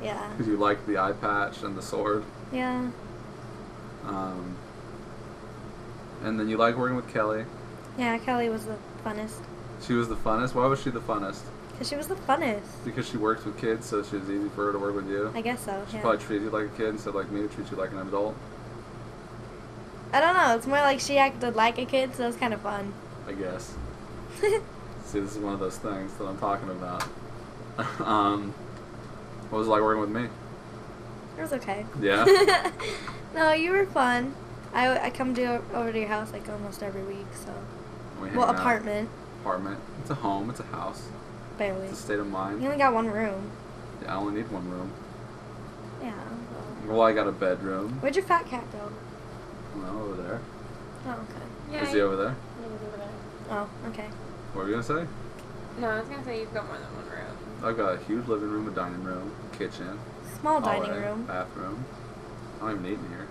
Yeah. Because you liked the eye patch and the sword. Yeah. And then you liked working with Kelly. Yeah, Kelly was the funnest. She was the funnest. Why was she the funnest? Because she was the funnest. Because she works with kids, so she was easy for her to work with you. I guess so, She yeah. probably treated you like a kid instead of like me, treat you like an adult. I don't know, it's more like she acted like a kid, so it's kind of fun. I guess. See, this is one of those things that I'm talking about. What was it like working with me? It was okay. Yeah? No, you were fun. I come over to your house like almost every week, so... We hang Well, out. apartment. Apartment. It's a home. It's a house. Barely. It's a state of You mind. only got 1 room. Yeah, I only need 1 room. Yeah, well... Well, I got a bedroom. Where'd your fat cat go? Well, over there. Oh, okay. Yeah, Is he over there? he was over there. Oh, okay. What were you gonna say? No, I was gonna say you've got more than 1 room. I've got a huge living room, a dining room, a kitchen, Small dining hallway, room. bathroom. I don't even eat in here.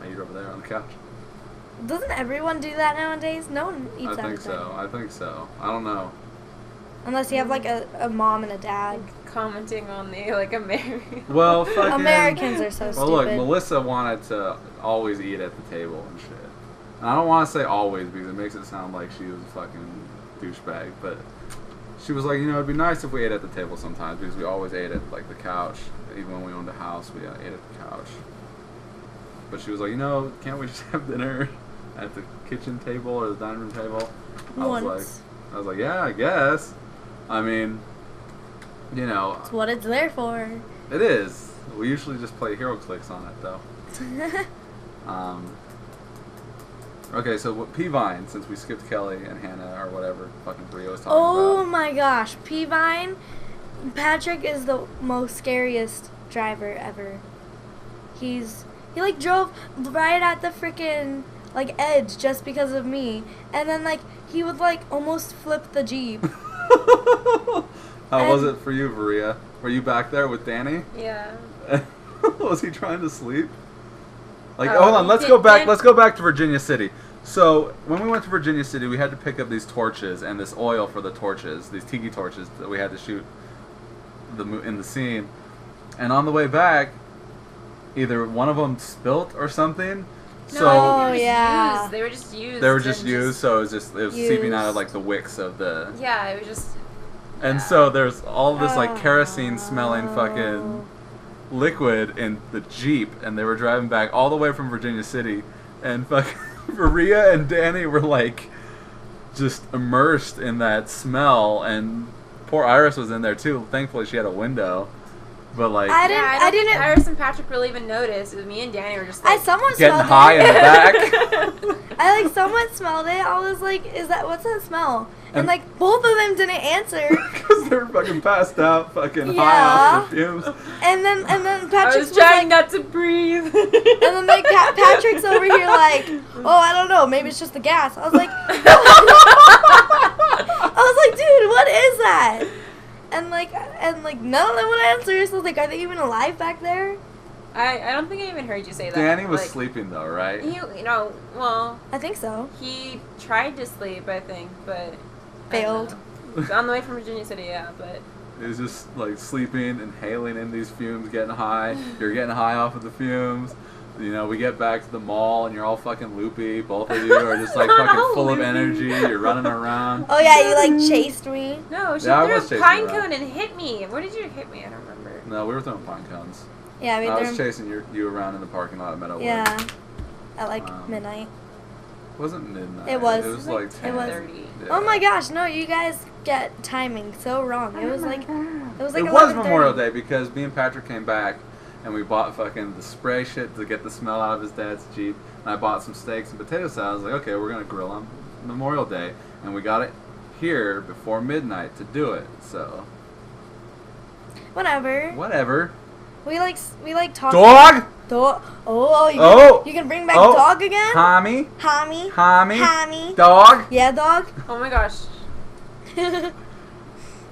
I eat over there on the couch. Doesn't everyone do that nowadays? No one eats I out think of the dining so. room. I think so. I don't know. Unless you have like a mom and a dad. Commenting on the like American. Well, fucking. Americans are so Well, stupid. look, Melissa wanted to always eat at the table and shit. And I don't want to say always because it makes it sound like she was a fucking douchebag, but she was like, it'd be nice if we ate at the table sometimes because we always ate at like the couch. Even when we owned a house, we ate at the couch. But she was like, can't we just have dinner at the kitchen table or the dining room table? I was like, yeah, I guess. I mean, it's what it's there for. It is. We usually just play Hero Clicks on it, though. Okay, so P-Vine, since we skipped Kelly and Hannah or whatever fucking Bria was talking about. Oh my gosh, P-Vine. Patrick is the most scariest driver ever. He like drove right at the freaking like edge just because of me, and then like he would like almost flip the Jeep. How was it for you, Varia? Were you back there with Danny? Yeah. Was he trying to sleep? Like, hold on, let's go back to Virginia City. So, when we went to Virginia City, we had to pick up these torches and this oil for the torches, these tiki torches that we had to shoot in the scene. And on the way back, either one of them spilt or something. No, yeah. They were just used. They were just used, so it was seeping out of like the wicks of the. Yeah, it was just. And so there's all this like kerosene smelling fucking liquid in the Jeep, and they were driving back all the way from Virginia City, and fucking Varia and Danny were like just immersed in that smell, and poor Iris was in there too. Thankfully she had a window, but like I didn't think Iris and Patrick really even noticed. It was me and Danny were just like getting high in the back. I like somewhat smelled it. I was like, what's that smell? And like both of them didn't answer because they were fucking passed out, fucking high off the fumes. And then Patrick I was trying not to breathe. And then like Patrick's over here like, I don't know, maybe it's just the gas. I was like, dude, what is that? And like none of them would answer. So I was like, are they even alive back there? I don't think I even heard you say that. Danny was sleeping though, right? Well, I think so. He tried to sleep, I think, but failed. On the way from Virginia City, yeah, but he was just like sleeping, inhaling in these fumes, getting high. You're getting high off of the fumes. We get back to the mall and you're all fucking loopy. Both of you are just like fucking full of energy. You're running around. Oh yeah, you like chased me. No, she threw a pine cone and hit me. Where did you hit me? I don't remember. No, we were throwing pine cones. Yeah, I was chasing you around in the parking lot at Meadowwood. Yeah, at like midnight. It wasn't midnight. It was. It was like 10. It was. 30. Yeah. Oh my gosh, no, you guys get timing so wrong. It was like It was Memorial Day because me and Patrick came back and we bought fucking the spray shit to get the smell out of his dad's Jeep. And I bought some steaks and potato salad. I was like, okay, we're gonna grill on Memorial Day, and we got it here before midnight to do it. So. Whatever. We like talk. Dog. You can bring back dog again? Homie. Dog. Yeah, dog. Oh my gosh.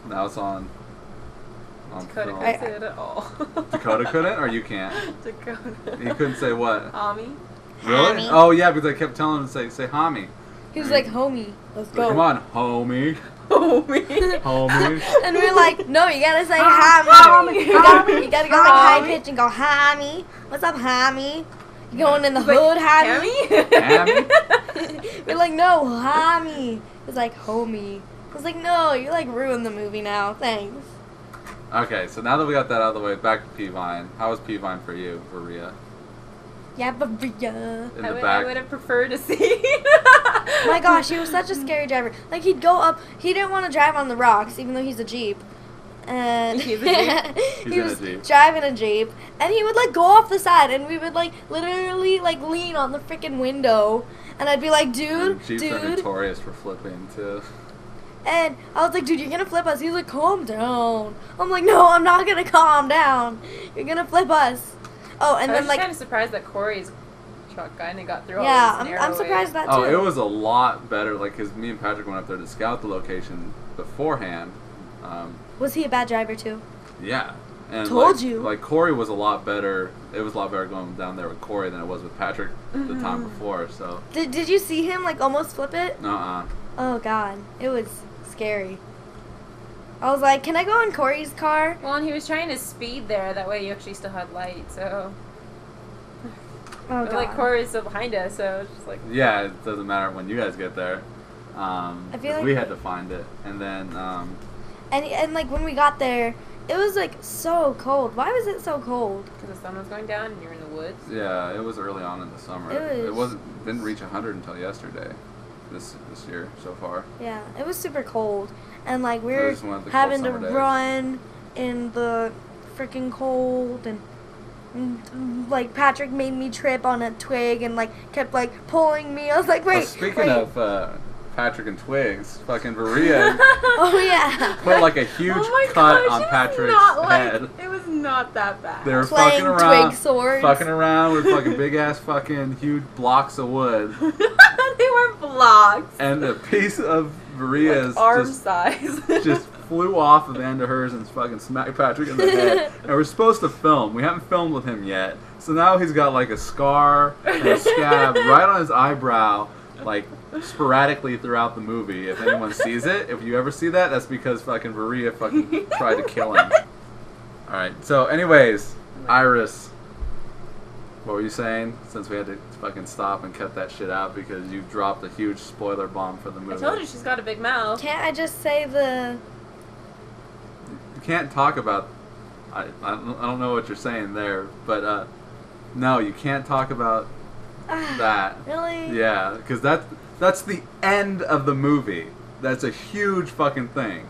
Now it's on Dakota couldn't say it at all. Dakota couldn't, or you can't? Dakota. You couldn't say what? Homie. Really? Homie. Oh yeah, because I kept telling him to say homie. He was like, homie, let's go. Come on, homie. Homie. And we're like, no, you gotta say homie. You gotta go like high pitch and go homie. What's up, homie? You going in the hood, homie? We're like, no, homie. It's like homie. I was like, no, you like ruined the movie now. Thanks. Okay, so now that we got that out of the way, back to P-Vine. How was P-Vine for you, Varia? Yeah, Varia. I would have preferred to see. My gosh, he was such a scary driver. Like, he'd go up. He didn't want to drive on the rocks, even though he's a Jeep. And he was driving a Jeep, and he would like go off the side, and we would like literally like lean on the freaking window, and I'd be like, dude, Jeeps are notorious for flipping too. And I was like, dude, you're gonna flip us. He's like, calm down. I'm like, no, I'm not gonna calm down. You're gonna flip us. Oh, and then like, I was kind of surprised that Corey's truck kind of got through all yeah, this I'm surprised that too. Oh, it was a lot better, like, because me and Patrick went up there to scout the location beforehand. Was he a bad driver too? Yeah. And Told you. Like, Corey was a lot better. It was a lot better going down there with Corey than it was with Patrick the time before, so. Did you see him, like, almost flip it? Uh-uh. Oh, God. It was scary. I was like, can I go in Corey's car? Well, and he was trying to speed there. That way you actually still had light, so. Oh, But, like, God. Corey's still behind us, so it's just like... Yeah, it doesn't matter when you guys get there. I feel 'Cause like we had to find it. And then, And like when we got there, it was like so cold. Why was it so cold? Because the sun was going down and you're in the woods. yeah, it was early on in the summer. Didn't reach 100 until yesterday. This year so far. Yeah, it was super cold, and like we It were was one of the cold having to summer days. run in the freaking cold, and like Patrick made me trip on a twig and like kept like pulling me. I was like, wait. Well, speaking wait. of Patrick and twigs, fucking Varia Oh yeah. put like a huge Oh my cut gosh, on it was Patrick's not, head. It was not that bad. They were Playing fucking around, twig swords. fucking around with fucking big ass fucking huge blocks of wood, They were blocks. and a piece of Varia's Like arm just size. just flew off of the end of hers and fucking smacked Patrick in the head. And we're supposed to film. We haven't filmed with him yet, so now he's got like a scar and a scab right on his eyebrow, like sporadically throughout the movie. If anyone sees it, if you ever see that, that's because fucking Varia fucking tried to kill him. Alright, so anyways, Iris, what were you saying? Since we had to fucking stop and cut that shit out because you dropped a huge spoiler bomb for the I movie. told you she's got a big mouth. Can't I just say the? You can't talk about... I don't know what you're saying there, but no, you can't talk about that. Really? Yeah, because that's the end of the movie. That's a huge fucking thing.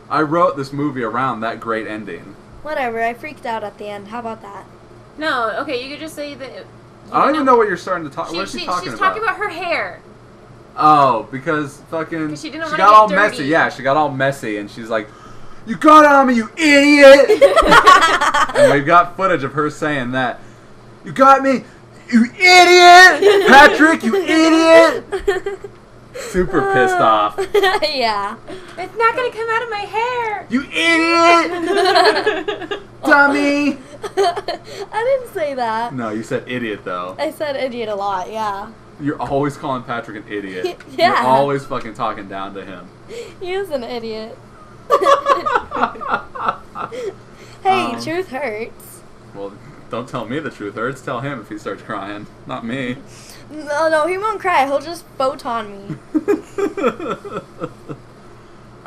I wrote this movie around that great ending. Whatever. I freaked out at the end. How about that? No, okay, you could just say that... I don't even know what you're starting to talk. What is she talking she's about? talking about her hair. Oh, because fucking 'Cause she didn't wanna got get all dirty. messy. Yeah, she got all messy, and she's like, "You got it on me, you idiot!" And we've got footage of her saying that. "You got me, you idiot, Patrick, you idiot!" Super pissed off. Yeah. It's not gonna come out of my hair. You idiot, dummy. I didn't say that. No, you said idiot though. I said idiot a lot. Yeah. You're always calling Patrick an idiot. Yeah. You're always fucking talking down to him. He is an idiot. Hey, truth hurts. Well, don't tell me the truth hurts. Tell him if he starts crying, not me. No, he won't cry. He'll just photon me.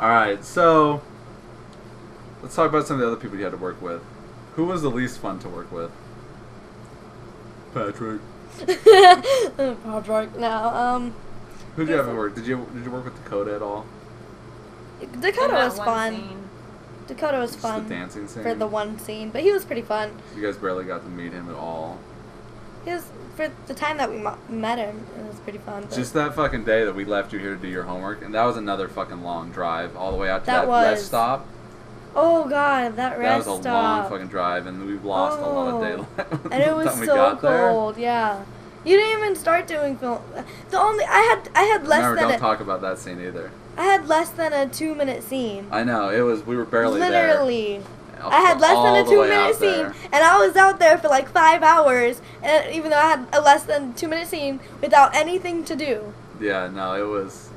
Alright, so let's talk about some of the other people you had to work with. Who was the least fun to work with? Patrick. Patrick, no. Who did you have to work? Did you work with Dakota at all? Dakota In that was one fun. scene. Dakota was Just fun the dancing scene? for the one scene, but he was pretty fun. You guys barely got to meet him at all. He was for the time that we met him. It was pretty fun. But Just that fucking day that we left you here to do your homework, and that was another fucking long drive all the way out to That that was. rest stop. oh god, that That rest was a stop. long fucking drive, and we've lost a lot of daylight. And it was time we so got there. cold. Yeah, you didn't even start doing film. The only I had less Remember, than don't a, talk about that scene either. I had less than a 2-minute scene. I know, it was, we were barely Literally. there. I had less All than a the way 2-minute out scene, there. and I was out there for like 5 hours, and even though I had a less than 2-minute scene without anything to do. Yeah, no, it was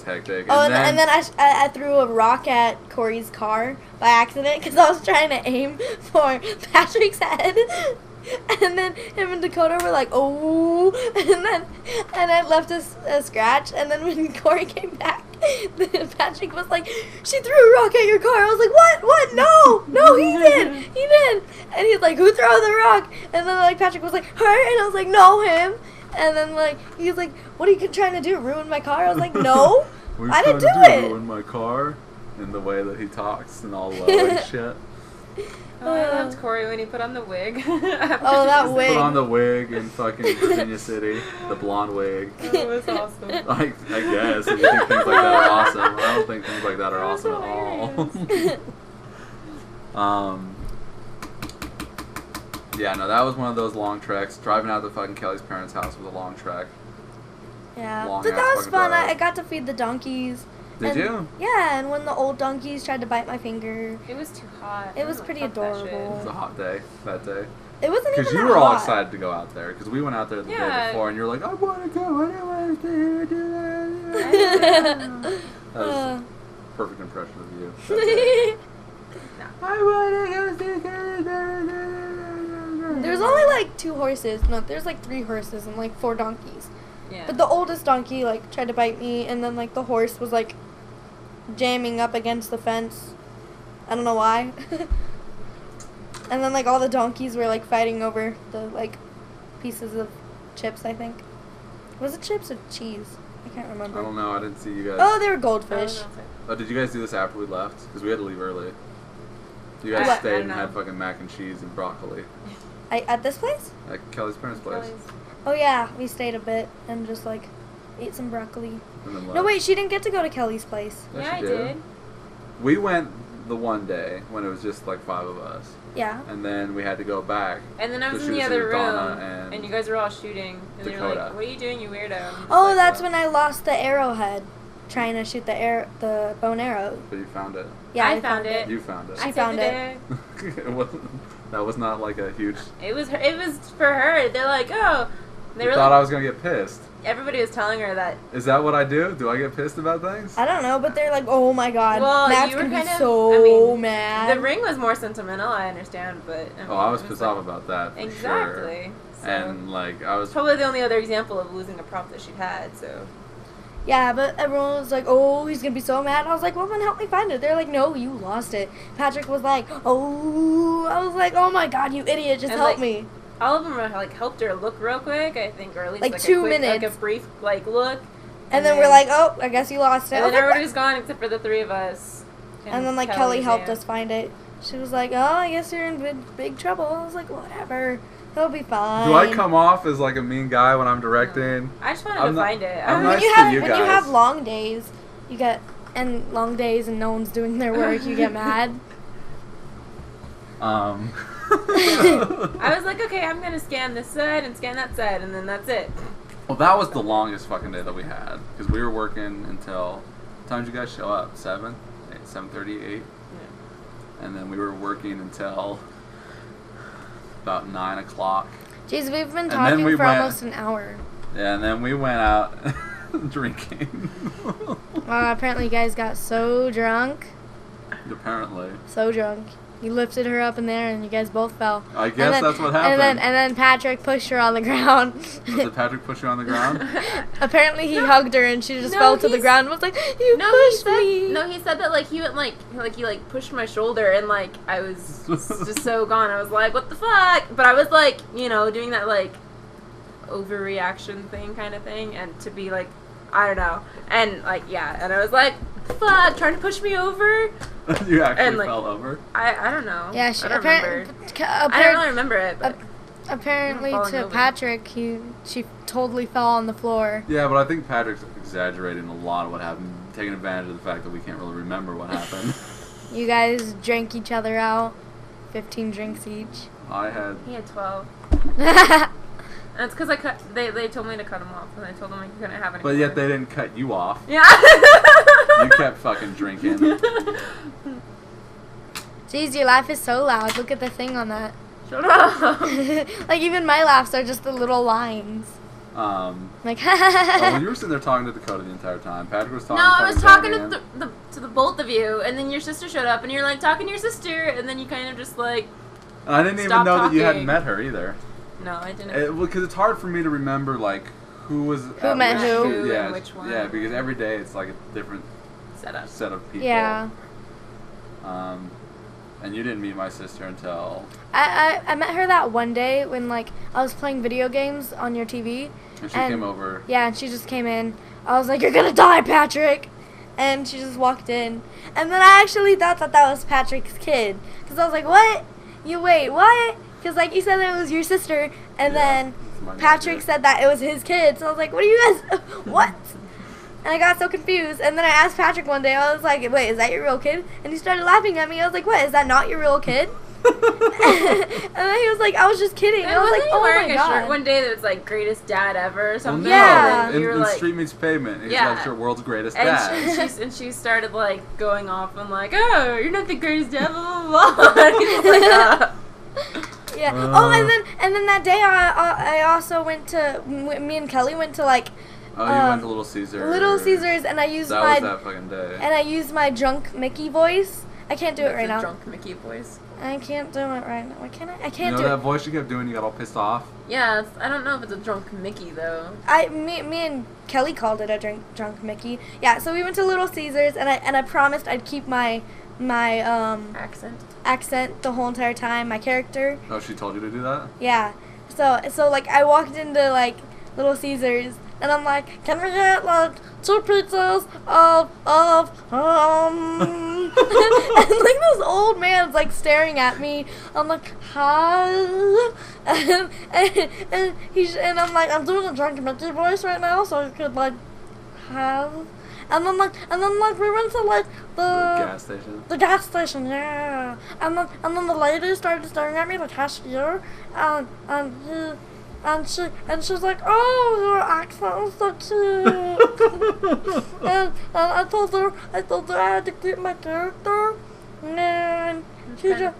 hectic. Oh, and then I threw a rock at Corey's car by accident because I was trying to aim for Patrick's head. And then him and Dakota were like, oh, and I left a scratch. And then when Corey came back, Patrick was like, she threw a rock at your car. I was like, what? No, he did. And he's like, who threw the rock? And then like Patrick was like, her, and I was like, no, him. And then like he was like, what are you trying to do? Ruin my car? I was like, no, I didn't do it. Ruin my car in the way that he talks and all low and shit. Oh, I loved Corey when he put on the wig. Oh, that wig. Put on the wig in fucking Virginia City, the blonde wig. That was awesome. I guess if you think things like that are awesome. I don't think things like that are awesome at all. Yeah, no, that was one of those long treks. Driving out to fucking Kelly's parents' house was a long trek. Yeah, Long but ass that was fucking fun. drive. I got to feed the donkeys. Did And- you? Yeah, and when the old donkeys tried to bite my finger, It was too hot. It was I pretty fuck that shit. It was adorable. a hot day that day. it wasn't even Because that you were all hot. excited to go out there. Because we went out there the day Yeah. before, and you're like, I want to go. I don't want to stay here. Do that. That was a perfect impression of you. that day. I want to go. There was only like like 2 horses. No, there's like 3 horses and like 4 donkeys. Yeah. But the oldest donkey like tried to bite me, and then like the horse was like jamming up against the fence. I don't know why. And then like all the donkeys were like fighting over the like pieces of chips, I think. Was it chips or cheese? I can't remember. I don't know. I didn't see you guys. Oh, they were goldfish. Oh, did you guys do this after we left? Because we had to leave early. You guys What? stayed and had fucking mac and cheese and broccoli. At this place? At Kelly's parents' place. Oh yeah, we stayed a bit and just like ate some broccoli. And then No left. wait, she didn't get to go to Kelly's place. Yes, Yeah, she I did. We went the one day when it was just like 5 of us. Yeah. And then we had to go back. And then I was to in the shoot other with room, Donna and you guys were all shooting. And they were Dakota. like, what are you doing, you weirdo? I'm just Oh, like, that's "What?" when I lost the arrowhead, trying to shoot the bow and arrow. But you found it. Yeah, I found it. You found it. She I found saved it. It wasn't. That was not like a huge. It was for her. They're like, oh. They You were thought like, I was gonna get pissed. everybody was telling her that. Is that what I do? Do I get pissed about things? I don't know, but they're like, oh my god, Well, Matt's you were gonna be kind of- so I mean, mad. The ring was more sentimental, I understand, but. I mean, Oh, I was it pissed like- off about that. For Exactly. Sure. So, And like I was. probably the only other example of losing a prop that she'd had, so. Yeah, but everyone was like, oh, he's gonna be so mad. I was like, well, then help me find it. They're like, no, you lost it. Patrick was like, oh. I was like, oh my god, you idiot, just And, help like, me. All of them were, like, helped her look real quick, I think, or at least Like like 2 a quick, minutes. like a brief like look. And then we're like, oh, I guess you lost it. And I was then like, everybody was gone except for the 3 of us. and then like Kelly helped us find it. She was like, oh, I guess you're in big trouble. I was like, whatever, he'll be fine. Do I come off as like a mean guy when I'm directing? I just wanted I'm to not- find it. I'm I nice when you to have you when you guys. have long days, you get and long days and no one's doing their work, you get mad. I was like, okay, I'm gonna scan this side and scan that side, and then that's it. Well, that was the longest fucking day that we had because we were working until. What time did you guys show up? 7, 8, 7:30, 8, and then we were working until about 9 o'clock. Jeez, we've been And then talking we for went- almost an hour. Yeah, and then we went out drinking. Apparently, you guys got so drunk. Apparently. So drunk. You lifted her up in there, and you guys both fell. I guess that's what happened. And then Patrick pushed her on the ground. Did Patrick push you on the ground? Apparently, he hugged her, and she just No, fell to the he's- ground. And was like, "You No, he pushed said. me." No, he said that like he went like he like pushed my shoulder and like I was just so gone. I was like, what the fuck? But I was like, you know, doing that like overreaction thing kind of thing, and to be like, I don't know, and like yeah, and I was like, fuck, trying to push me over. You actually And, like, fell over? I don't know. Yeah, she I don't remember. I don't really remember it, but Apparently, falling to over. Patrick, she totally fell on the floor. Yeah, but I think Patrick's exaggerating a lot of what happened, taking advantage of the fact that we can't really remember what happened. You guys drank each other out, 15 drinks each. I had. he had 12. That's because they told me to cut him off, and I told them I couldn't have any But more. yet they didn't cut you off. Yeah. You kept fucking drinking. Jeez, your laugh is so loud. Look at the thing on that. Shut up. Like, even my laughs are just the little lines. Like, Oh, you were sitting there talking to Dakota the entire time. Patrick was talking. No, I was fucking talking Danny to the both of you, and then your sister showed up, and you're like talking to your sister, and then you kind of just like, and I didn't even Stop know that you hadn't talking. met her either. no, I didn't. Because it's hard for me to remember like who was Who met which, who. Yeah, and which one. yeah. Because every day it's like a different Set up. set of people. yeah. And you didn't meet my sister until. I met her that one day when, like, I was playing video games on your TV. And she came over. Yeah, and she just came in. I was like, "You're gonna die, Patrick!" And she just walked in. And then I actually thought that was Patrick's kid. Because I was like, what? Wait, what? Because, like, you said that it was your sister. And Yeah, then it's my Patrick nephew. said that it was his kid. So I was like, what are you guys... What? And I got so confused. And then I asked Patrick one day. I was like, wait, is that your real kid? And he started laughing at me. I was like, what? Is that not your real kid? And then he was like, I was just kidding. And I was wasn't like, he oh wearing my a God. shirt one day that was like greatest dad ever or Well, something? no, Yeah. And then you were in like, Street Meets Pavement. He's Yeah. like your world's greatest dad. and she started like going off and like, oh, you're not the greatest dad, blah blah blah. And he was like, Yeah. Uh. And then that day I also went to me and Kelly went to like Oh, you went to Little Caesars. Little Caesars, and I used That was that fucking day. and I used my drunk Mickey voice, I can't do it right now. Drunk Mickey voice. I can't do it right now. Why can't I? I can't You know do that it. voice you kept doing, you got all pissed off? Yeah, I don't know if it's a drunk Mickey though. Me and Kelly called it a drunk Mickey. Yeah, so we went to Little Caesars, and I promised I'd keep my accent the whole entire time. My character. Oh, she told you to do that? Yeah. So like I walked into like Little Caesars, and I'm like, can we get like 2 pizzas of and like those old man's like staring at me. I'm like, hi, and I'm like, I'm doing a drunk Mickey voice right now, so I could like have. And then we went to like the gas station. The gas station, yeah. And then the lady started staring at me, the cashier, and she's like, oh, your accent is so cute. and I told her I had to keep my character, and she just,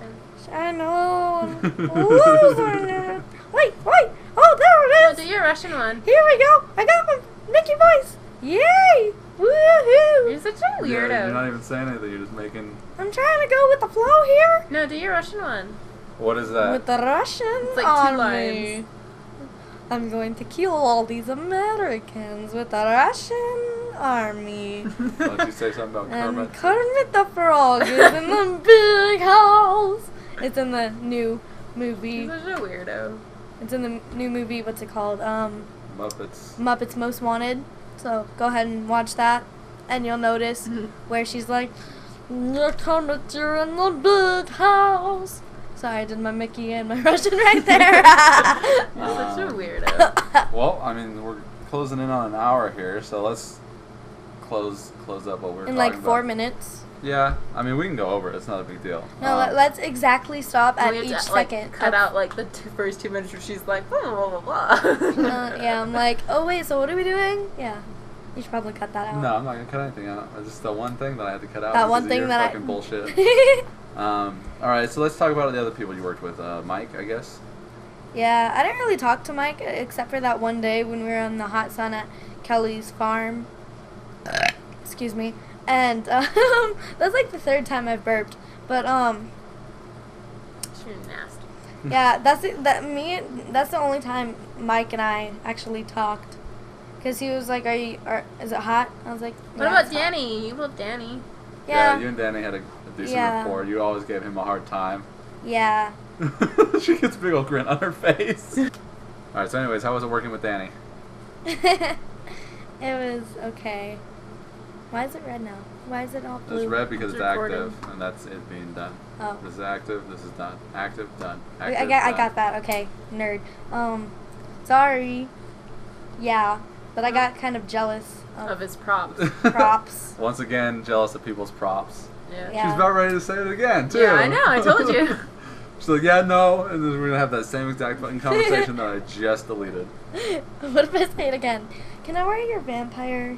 I know, losing it. Wait, oh, there it is. Do your Russian one. Here we go. I got my Mickey voice. Yay! Woohoo! You're such a weirdo. Yeah, you're not even saying anything. You're just making. I'm trying to go with the flow here. No, do your Russian one. What is that? With the Russian It's like army. 2 lines. I'm going to kill all these Americans with the Russian army. Why don't you say something about And Kermit? Kermit the Frog is in the big house. It's in the new movie. You're such a weirdo. It's in the new movie. What's it called? Muppets. Muppets Most Wanted. So go ahead and watch that, and you'll notice where she's like, "You're Kermit, you're in the big house." Sorry, I did my Mickey and my Russian right there. You're such a weirdo. Well, I mean, we're closing in on an hour here, so let's close up what we're In talking like about. 4 minutes. Yeah, I mean, we can go over it. It's not a big deal. No, let's exactly stop at We have each to, like, second. cut out like the first 2 minutes where she's like, blah blah blah blah. Yeah, I'm like, oh wait, so what are we doing? Yeah, you should probably cut that out. No, I'm not gonna cut anything out. It's just the one thing that I had to cut out. That because one of thing your that fucking I. bullshit. All right, so let's talk about the other people you worked with. Mike, I guess. Yeah, I didn't really talk to Mike except for that one day when we were in the hot sun at Kelly's farm. Excuse me. And that's like the 3rd time I've burped. But You're nasty. yeah, that's the only time Mike and I actually talked. Cause he was like, is it hot? I was like, What yeah, about it's hot." Danny? You love Danny. Yeah. You and Danny had a decent Yeah. rapport. You always gave him a hard time. Yeah. She gets a big old grin on her face. All right. So, anyways, how was it working with Danny? It was okay. Why is it red now? Why is it all blue? It's red because It's it's active, recording. and that's it being done. Oh. This is active. This is done. Active. Done. I Active, got done. that. Okay, nerd. Sorry. Yeah, but I got kind of jealous Of his props. props. Once again, jealous of people's props. Yeah. Yeah. She's about ready to say it again, too. Yeah, I know. I told you. She's like, yeah, no, and then we're gonna have that same exact fucking conversation that I just deleted. What if I say it again? Can I wear your vampire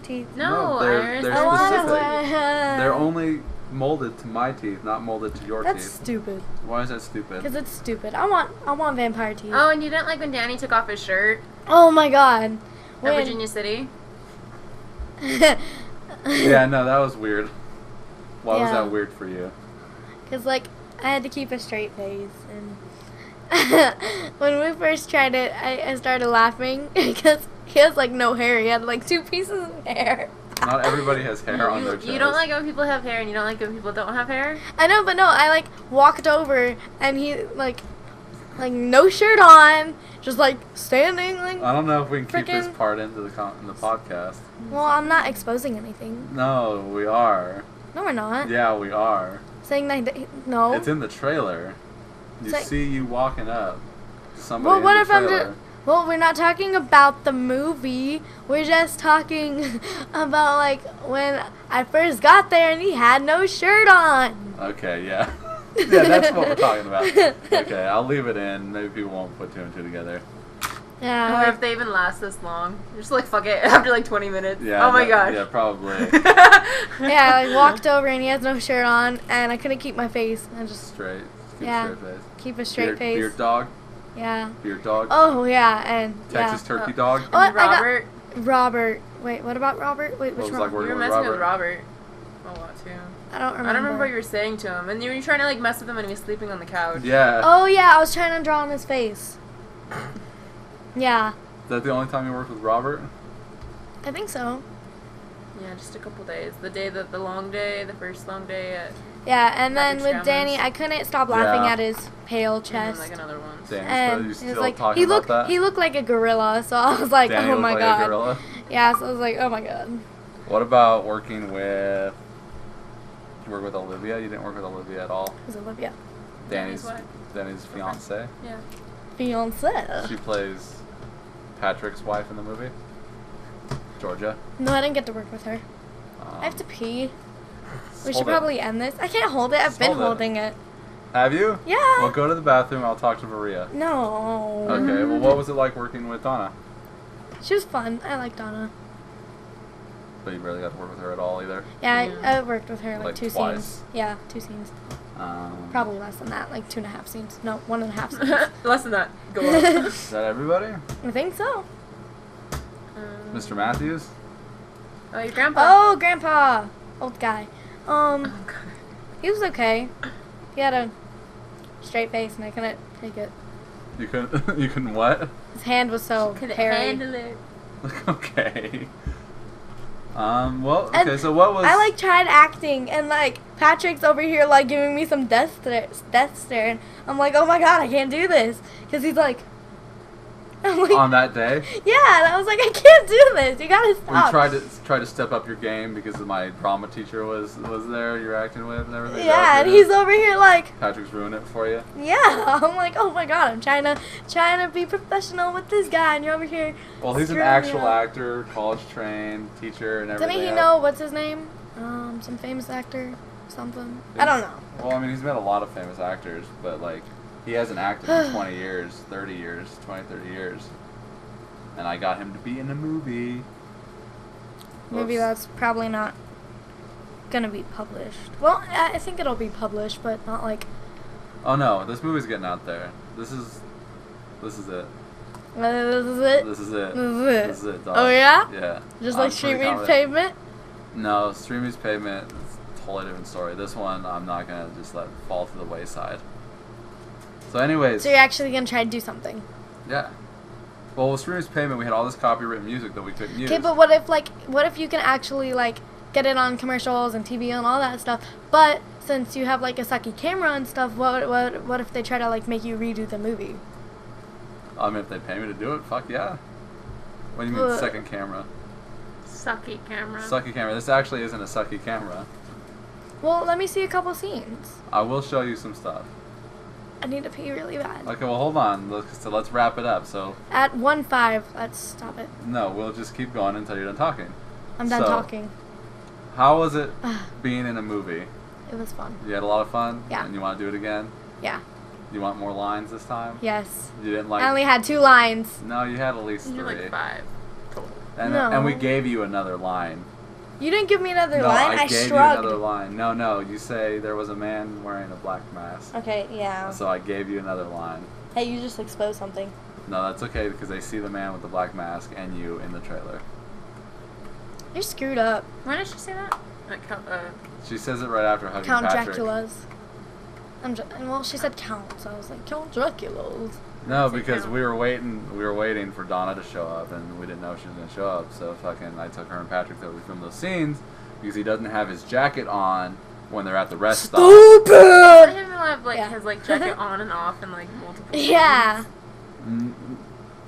teeth? No, they're Iris. they're I wanna specific. wear- They're only molded to my teeth, not molded to your That's teeth. stupid. Why is that stupid? Cause it's stupid. I want vampire teeth. Oh, and you didn't like when Danny took off his shirt Oh my god. at When- Virginia City? Yeah, no, that was weird. Why was Yeah. that weird for you? Cause like I had to keep a straight face, and when we first tried it, I started laughing because he has like no hair. He had like 2 pieces of hair. Not everybody has hair on their chest. You don't like it when people have hair, and you don't like it when people don't have hair? I know, but no, I like walked over and he like no shirt on, just like standing like. I don't know if we can keep this Frickin- part into the in the podcast. Well, I'm not exposing anything. No, we are. No, we're not. Yeah, we are. Saying that no. It's in the trailer. You It's like- see you walking up. to Somebody Well, what in if the I'm trailer. just? Well, we're not talking about the movie. We're just talking about like when I first got there and he had no shirt on. Okay, yeah. Yeah, that's what we're talking about. Okay, I'll leave it in. Maybe people won't put 2 and 2 together. Yeah. I wonder if they even last this long. You're just like, fuck it, after like 20 minutes. Yeah. Oh my that- gosh. Yeah, probably. Yeah, I like, walked over and he has no shirt on, and I couldn't keep my face. I just Straight. Keep Yeah. straight face. keep a straight beard, face. Beard dog. Yeah. Beard dog. Oh yeah, and Texas yeah. turkey dog. Oh, I And got- Robert. Wait, what about Robert? Wait, What which was one? like You working with were messing Robert? with Robert a lot too. I don't remember. I don't remember what you were saying to him. And you were trying to like mess with him when he was sleeping on the couch. Yeah. Oh yeah, I was trying to draw on his face. Yeah. Is that the only time you worked with Robert? I think so. Yeah, just a couple days. The day that the long day, the first long day at Yeah, and then Patrick's with Danny, grandma's. I couldn't stop laughing Yeah. at his pale and then, chest. like another one. Danny, And you it still was like talking he about looked that? he looked like a gorilla, so I was like, Danny oh looked my like god. a gorilla? Yeah, so I was like, oh my god. What about working with... You work with Olivia? You didn't work with Olivia at all? Who's Olivia? Danny's wife. Danny's fiance. Yeah. Fiance. She plays Patrick's wife in the movie. Georgia. No, I didn't get to work with her. I have to pee. We should hold it. probably end this. I can't hold it. I've Just been hold it. holding it. Have you? Yeah. Well, go to the bathroom. I'll talk to Maria. No. Okay. Well, what was it like working with Donna? She was fun. I like Donna. But you barely got to work with her at all either. Yeah, Yeah. I worked with her like 2 twice. scenes. Yeah, 2 scenes. Probably less than that, like 2.5 scenes. No, 1.5 scenes. Less than that. Go on. Is that everybody? I think so. Mr. Matthews? Oh, your grandpa. Oh, Grandpa, old guy. Oh, God. He was okay. He had a straight face, and I couldn't take it. You couldn't. You couldn't what? His hand was so Couldn't hairy. handle it. Okay. Well. And Okay. So what was? I like tried acting, and like Patrick's over here like giving me some death stare, and I'm like, oh my god, I can't do this, because he's like, I'm like, on that day. yeah, and I was like, I can't do this. You gotta We stop. tried to step up your game because my drama teacher was there. You're acting with and everything. Yeah, and he's over here like, Patrick's ruined it for you. yeah. I'm like, oh my god, I'm trying to be professional with this guy, and you're over here. Well, he's an screwing me actual up. actor, college trained, teacher, and everything. Didn't he know what's his name? Some famous actor, something. I don't know. Well, I mean, he's met a lot of famous actors, but like, he hasn't acted in 20 years, 30 years, 30 years. And I got him to be in a movie. Maybe Oops. that's probably not gonna be published. Well, I think it'll be published, but not like. Oh no, this movie's getting out there. This is it. This is it. This is it. This is it. This is it, dog. Oh yeah. Yeah. Just I'm like Street pretty Meets confident. Pavement. No, Street Meets Pavement is a totally different story. This one, I'm not gonna just let fall to the wayside. So, anyways. So you're actually gonna try to do something. Yeah. Well, with Street Meets Pavement, we had all this copywritten music that we couldn't use. Okay, but what if you can actually like get it on commercials and TV and all that stuff? But since you have like a sucky camera and stuff, what if they try to like make you redo the movie? I mean, if they pay me to do it, fuck yeah. What do you mean, second camera? Sucky camera. Sucky camera. This actually isn't a sucky camera. Well, let me see a couple scenes. I will show you some stuff. I need to pee really bad. Okay, well, hold on. So let's wrap it up. So, At 1:05, let's stop it. no, we'll just keep going until you're done talking. I'm done So, talking. How was it being in a movie? It was fun. You had a lot of fun? Yeah. And you want to do it again? Yeah. You want more lines this time? Yes. You didn't like... I only had 2 lines. No, you had at least 3. You're like 5 total. And we No. gave you another line. You didn't give me another No, line. I I gave shrugged. you another line. No, you say there was a man wearing a black mask. Okay, yeah. So I gave you another line. Hey, you just exposed something. No, that's okay because they see the man with the black mask and you in the trailer. You're screwed up. When did she say that? Like, She says it right after hugging Count Patrick. Dracula's. Well, she said Count, so I was like, Count Dracula's. No, Say because Count. we were waiting for Donna to show up, and we didn't know she was gonna show up. So I took her and Patrick that we filmed those scenes because he doesn't have his jacket on when they're at the rest stop. I Stupid! him have like Yeah. his like jacket on and off and like multiple. Yeah.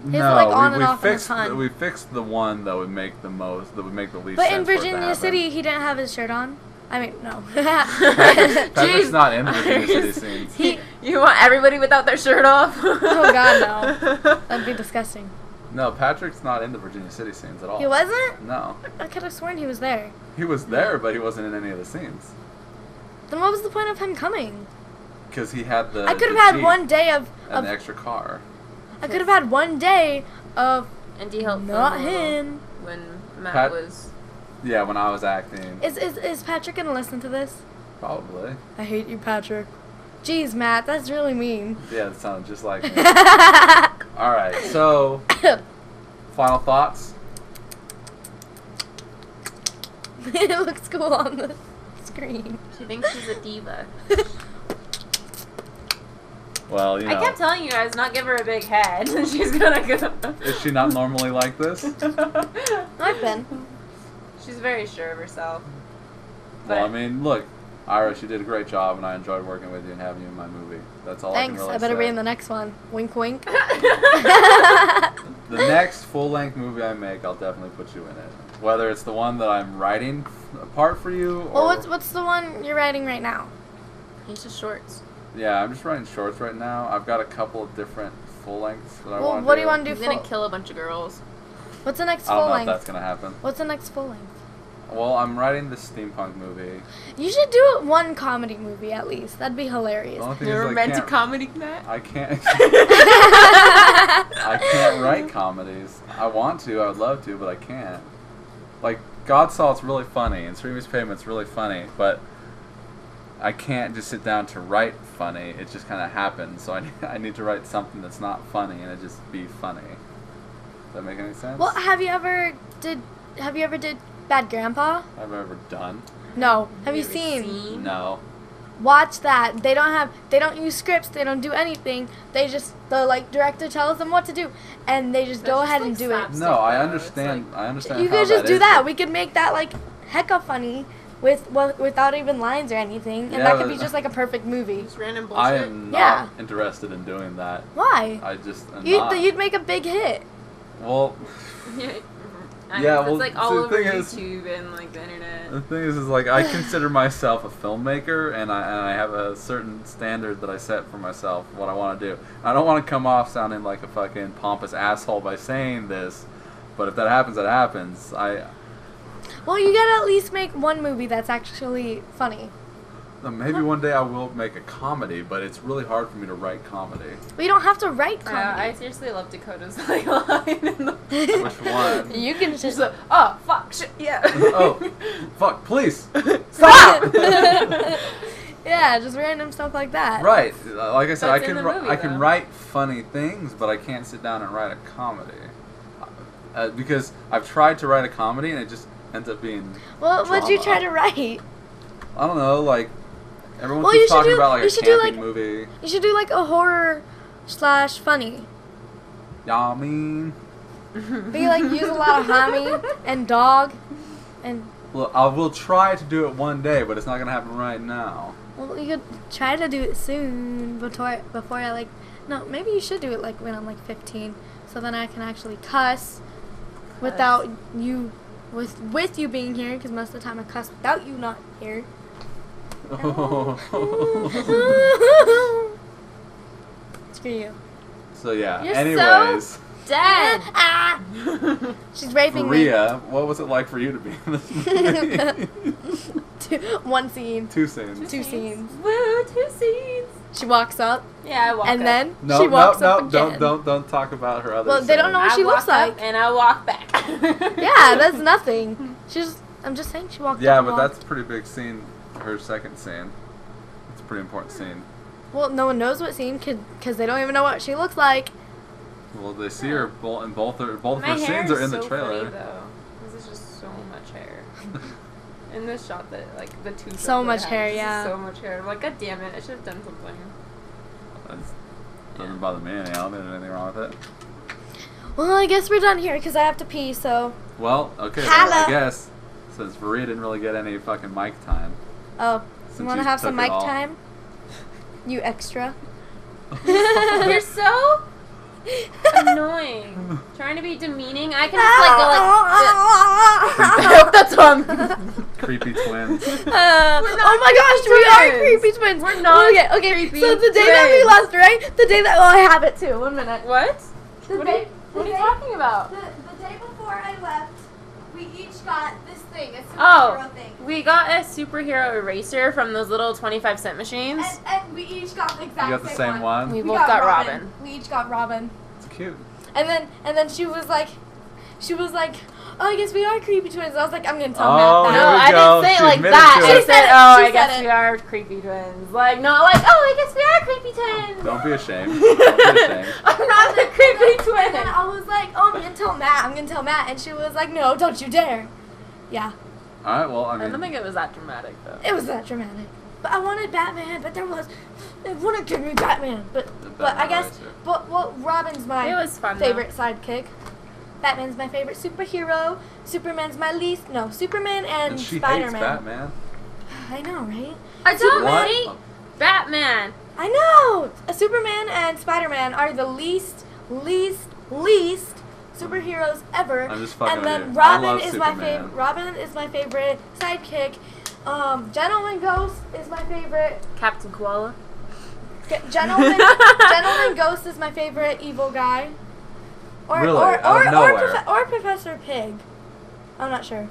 No, like, on and we off in the fixed sun. we fixed the one that would make the least. But sense in for it to Virginia happen. City, he didn't have his shirt on. I mean, no. Patrick's Jeez. not in the Virginia City scenes. You want everybody without their shirt off? Oh God, no. That'd be disgusting. No, Patrick's not in the Virginia City scenes at all. He wasn't? No, I could have sworn he was there. he was there, but he wasn't in any of the scenes Then what was the point of him coming? because he had the. I could the have had Jeep one day of and the extra car. I could have had one day of And he helped not film a little him. when Matt Pat- was. Yeah, when I was acting, Is Patrick gonna listen to this? probably. I hate you, Patrick. Jeez, Matt, that's really mean. Yeah, it sounded just like me. All right, so final thoughts. It looks cool on the screen. She thinks she's a diva. Well, I kept telling you guys not give her a big head. She's gonna go. Is she not normally like this? I've been. She's very sure of herself. Well, I mean, look, Iris, you did a great job, and I enjoyed working with you and having you in my movie. That's all Thanks. I can really I better say. be in the next one. Wink, wink. The next full-length movie I make, I'll definitely put you in it. Whether it's the one that I'm writing apart for you, or... Well, what's the one you're writing right now? It's just shorts. Yeah, I'm just writing shorts right now. I've got a couple of different full-lengths that I want to do. What do you want to do? He's gonna kill a bunch of girls. What's the next I don't full know length? if that's going to happen. What's the next full length? Well, I'm writing this steampunk movie. You should do one comedy movie at least. That'd be hilarious. The only thing You is ever I meant to can't- comedy that? I can't... I can't write comedies. I want to, I would love to, but I can't. Like, Godsalt's really funny, and Streamy's Pavement's really funny, but I can't just sit down to write funny. It just kind of happens, so I need to write something that's not funny, and it just be funny. Does that make any sense? Well, have you ever did Bad Grandpa? I've ever done? No. Have you ever seen? No. Watch that. They don't use scripts. They don't do anything. The director tells them what to do, and they just go ahead and do it. No, I understand. I understand. You how could just that do is, that. but- We could make that like hecka funny without even lines or anything, and Yeah, that could but- be just like a perfect movie. Just random bullshit. I am not Yeah. interested in doing that. Why? I just am not. You'd make a big hit. Well, I Yeah, know, well, it's like see, all the over thing is- YouTube and like the internet. the thing is like I consider myself a filmmaker, and I have a certain standard that I set for myself, what I want to do. I don't want to come off sounding like a fucking pompous asshole by saying this, but if that happens, that happens. Well, you gotta at least make one movie that's actually funny. Maybe one day I will make a comedy, but it's really hard for me to write comedy. But you don't have to write I comedy. seriously love Dakota's like line in the. Which one? You can She's just like, oh fuck, shit, yeah. Oh, fuck! Please stop. yeah, just random stuff like that. Right, like I said, That's in the movie, I can though. write funny things, but I can't sit down and write a comedy because I've tried to write a comedy and it just ends up being. Well, what'd you drama. try to write? I don't know, like everyone Well, keeps you should talking do- about like you a should do, camping like- movie. You should do like a horror / funny. Yeah, I mean, But you like use a lot of homie and dog, and well, I will try to do it one day, but it's not gonna happen right now. well, you could try to do it soon before I like. No, maybe you should do it like when I'm like 15, so then I can actually cuss without you, with you being here, because most of the time I cuss without you not here. Screw you. So yeah. You're Anyways, Dead. Ah! She's raping Maria, what was it like for you to be in this movie? me. One scene. Two scenes. Two scenes. Woo, 2 scenes. She walks up, Yeah, I walk and up. then No, she walks up no, again. don't talk about her other. Well, they don't scenes. know what I she looks walk up like. and I walk back. Yeah, that's nothing. I'm just saying she walked Yeah, up. but and that's a pretty big scene. Her second scene. It's a pretty important scene. Well, no one knows what scene because they don't even know what she looks like. Well, they see her in both of My her hair scenes are is in the so trailer. funny, though. This is just so much hair. In this shot, that like the two. shots So that much I have, hair, it's just yeah. So much hair. I'm like, God damn it! I should have done something. Doesn't bother me any. I don't think there's anything wrong with it. Well, I guess we're done here because I have to pee. So, Well, okay. Then Holla. I guess since Varia didn't really get any fucking mic time. oh, Since you want to you have some took it mic all. time? You extra. You're so annoying. Trying to be demeaning. I can just like go like. I hope that's on. Creepy twins. Oh my gosh, we are twins. creepy twins. We're not Okay, creepy so the day that we twins. left, right? The day that I have it too. 1 minute. What? The What day- what are the you day- talking about? The day before I left, we each got this thing, a Oh, superhero thing. we got a superhero eraser from those little 25-cent machines. And we each got the exact You got the same one? We both got Robin. We each got Robin. It's cute. And then she was like, oh, I guess we are creepy twins. I was like, I'm gonna tell Oh, Matt here No, that. we I go. didn't say She it like admitted that. to I it. said, it. oh, She I guess said we it. are creepy twins. Like, not like, oh, I guess we are creepy twins. Don't be ashamed. Don't be ashamed. I'm not the creepy And twin. then I was like, oh, I'm gonna tell Matt. And she was like, no, don't you dare. Yeah. All right, well, I don't mean, think it was that dramatic though. It was that dramatic. But I wanted Batman, but they wouldn't give me Batman. But I guess, Robin's It my was fun. favorite sidekick. Batman's my favorite superhero. Superman's my least. No, Superman and she Spider-Man. hates Batman. I know, right? I don't What? hate Batman. I know. Superman and Spider-Man are the least superheroes ever. I'm just fucking and then with you. I Robin love is my Superman. favorite. Robin is my favorite sidekick. Gentleman Ghost is my favorite. Captain Koala. Gentleman Ghost is my favorite evil guy. Really? Out of nowhere. Or Professor Pig. I'm not sure.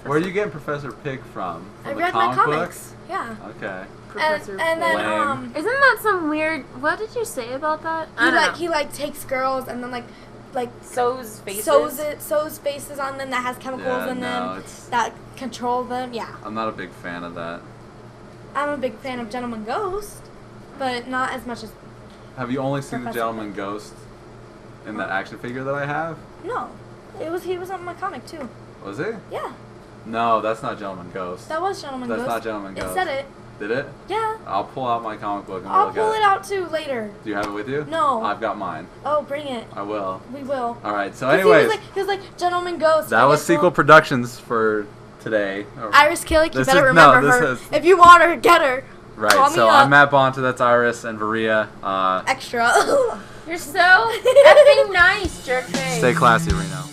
Where are you getting Professor Pig from? I From the read my comic comics. books? Yeah. Okay. Professor And then Lame. Isn't that some weird? What did you say about that? I don't know. he takes girls and then like sews faces. sews faces on them that has chemicals in them that control them. Yeah. I'm not a big fan of that. I'm a big fan of Gentleman Ghost, but not as much as Have you only seen the Professor Gentleman Ghost in that action figure that I have? no. He was on my comic too. Was it? Yeah. No, that's not Gentleman Ghost. That was Gentleman Ghost. That's not Gentleman It Ghost. said it. Did it? Yeah. I'll pull out my comic book and I'll look pull at it out too later. Do you have it with you? No. I've got mine. Oh, bring it. I will. We will. All right. So, 'Cause anyways, he was like Gentleman Ghost. that I was guess Sequel Productions for today. Iris Killick, you This better is- no, remember this her. is- If you want her, get her. Right. Call me So up. I'm Matt Bonta. That's Iris and Varia. Extra. You're so effing nice, jerk face. Stay classy, Reno.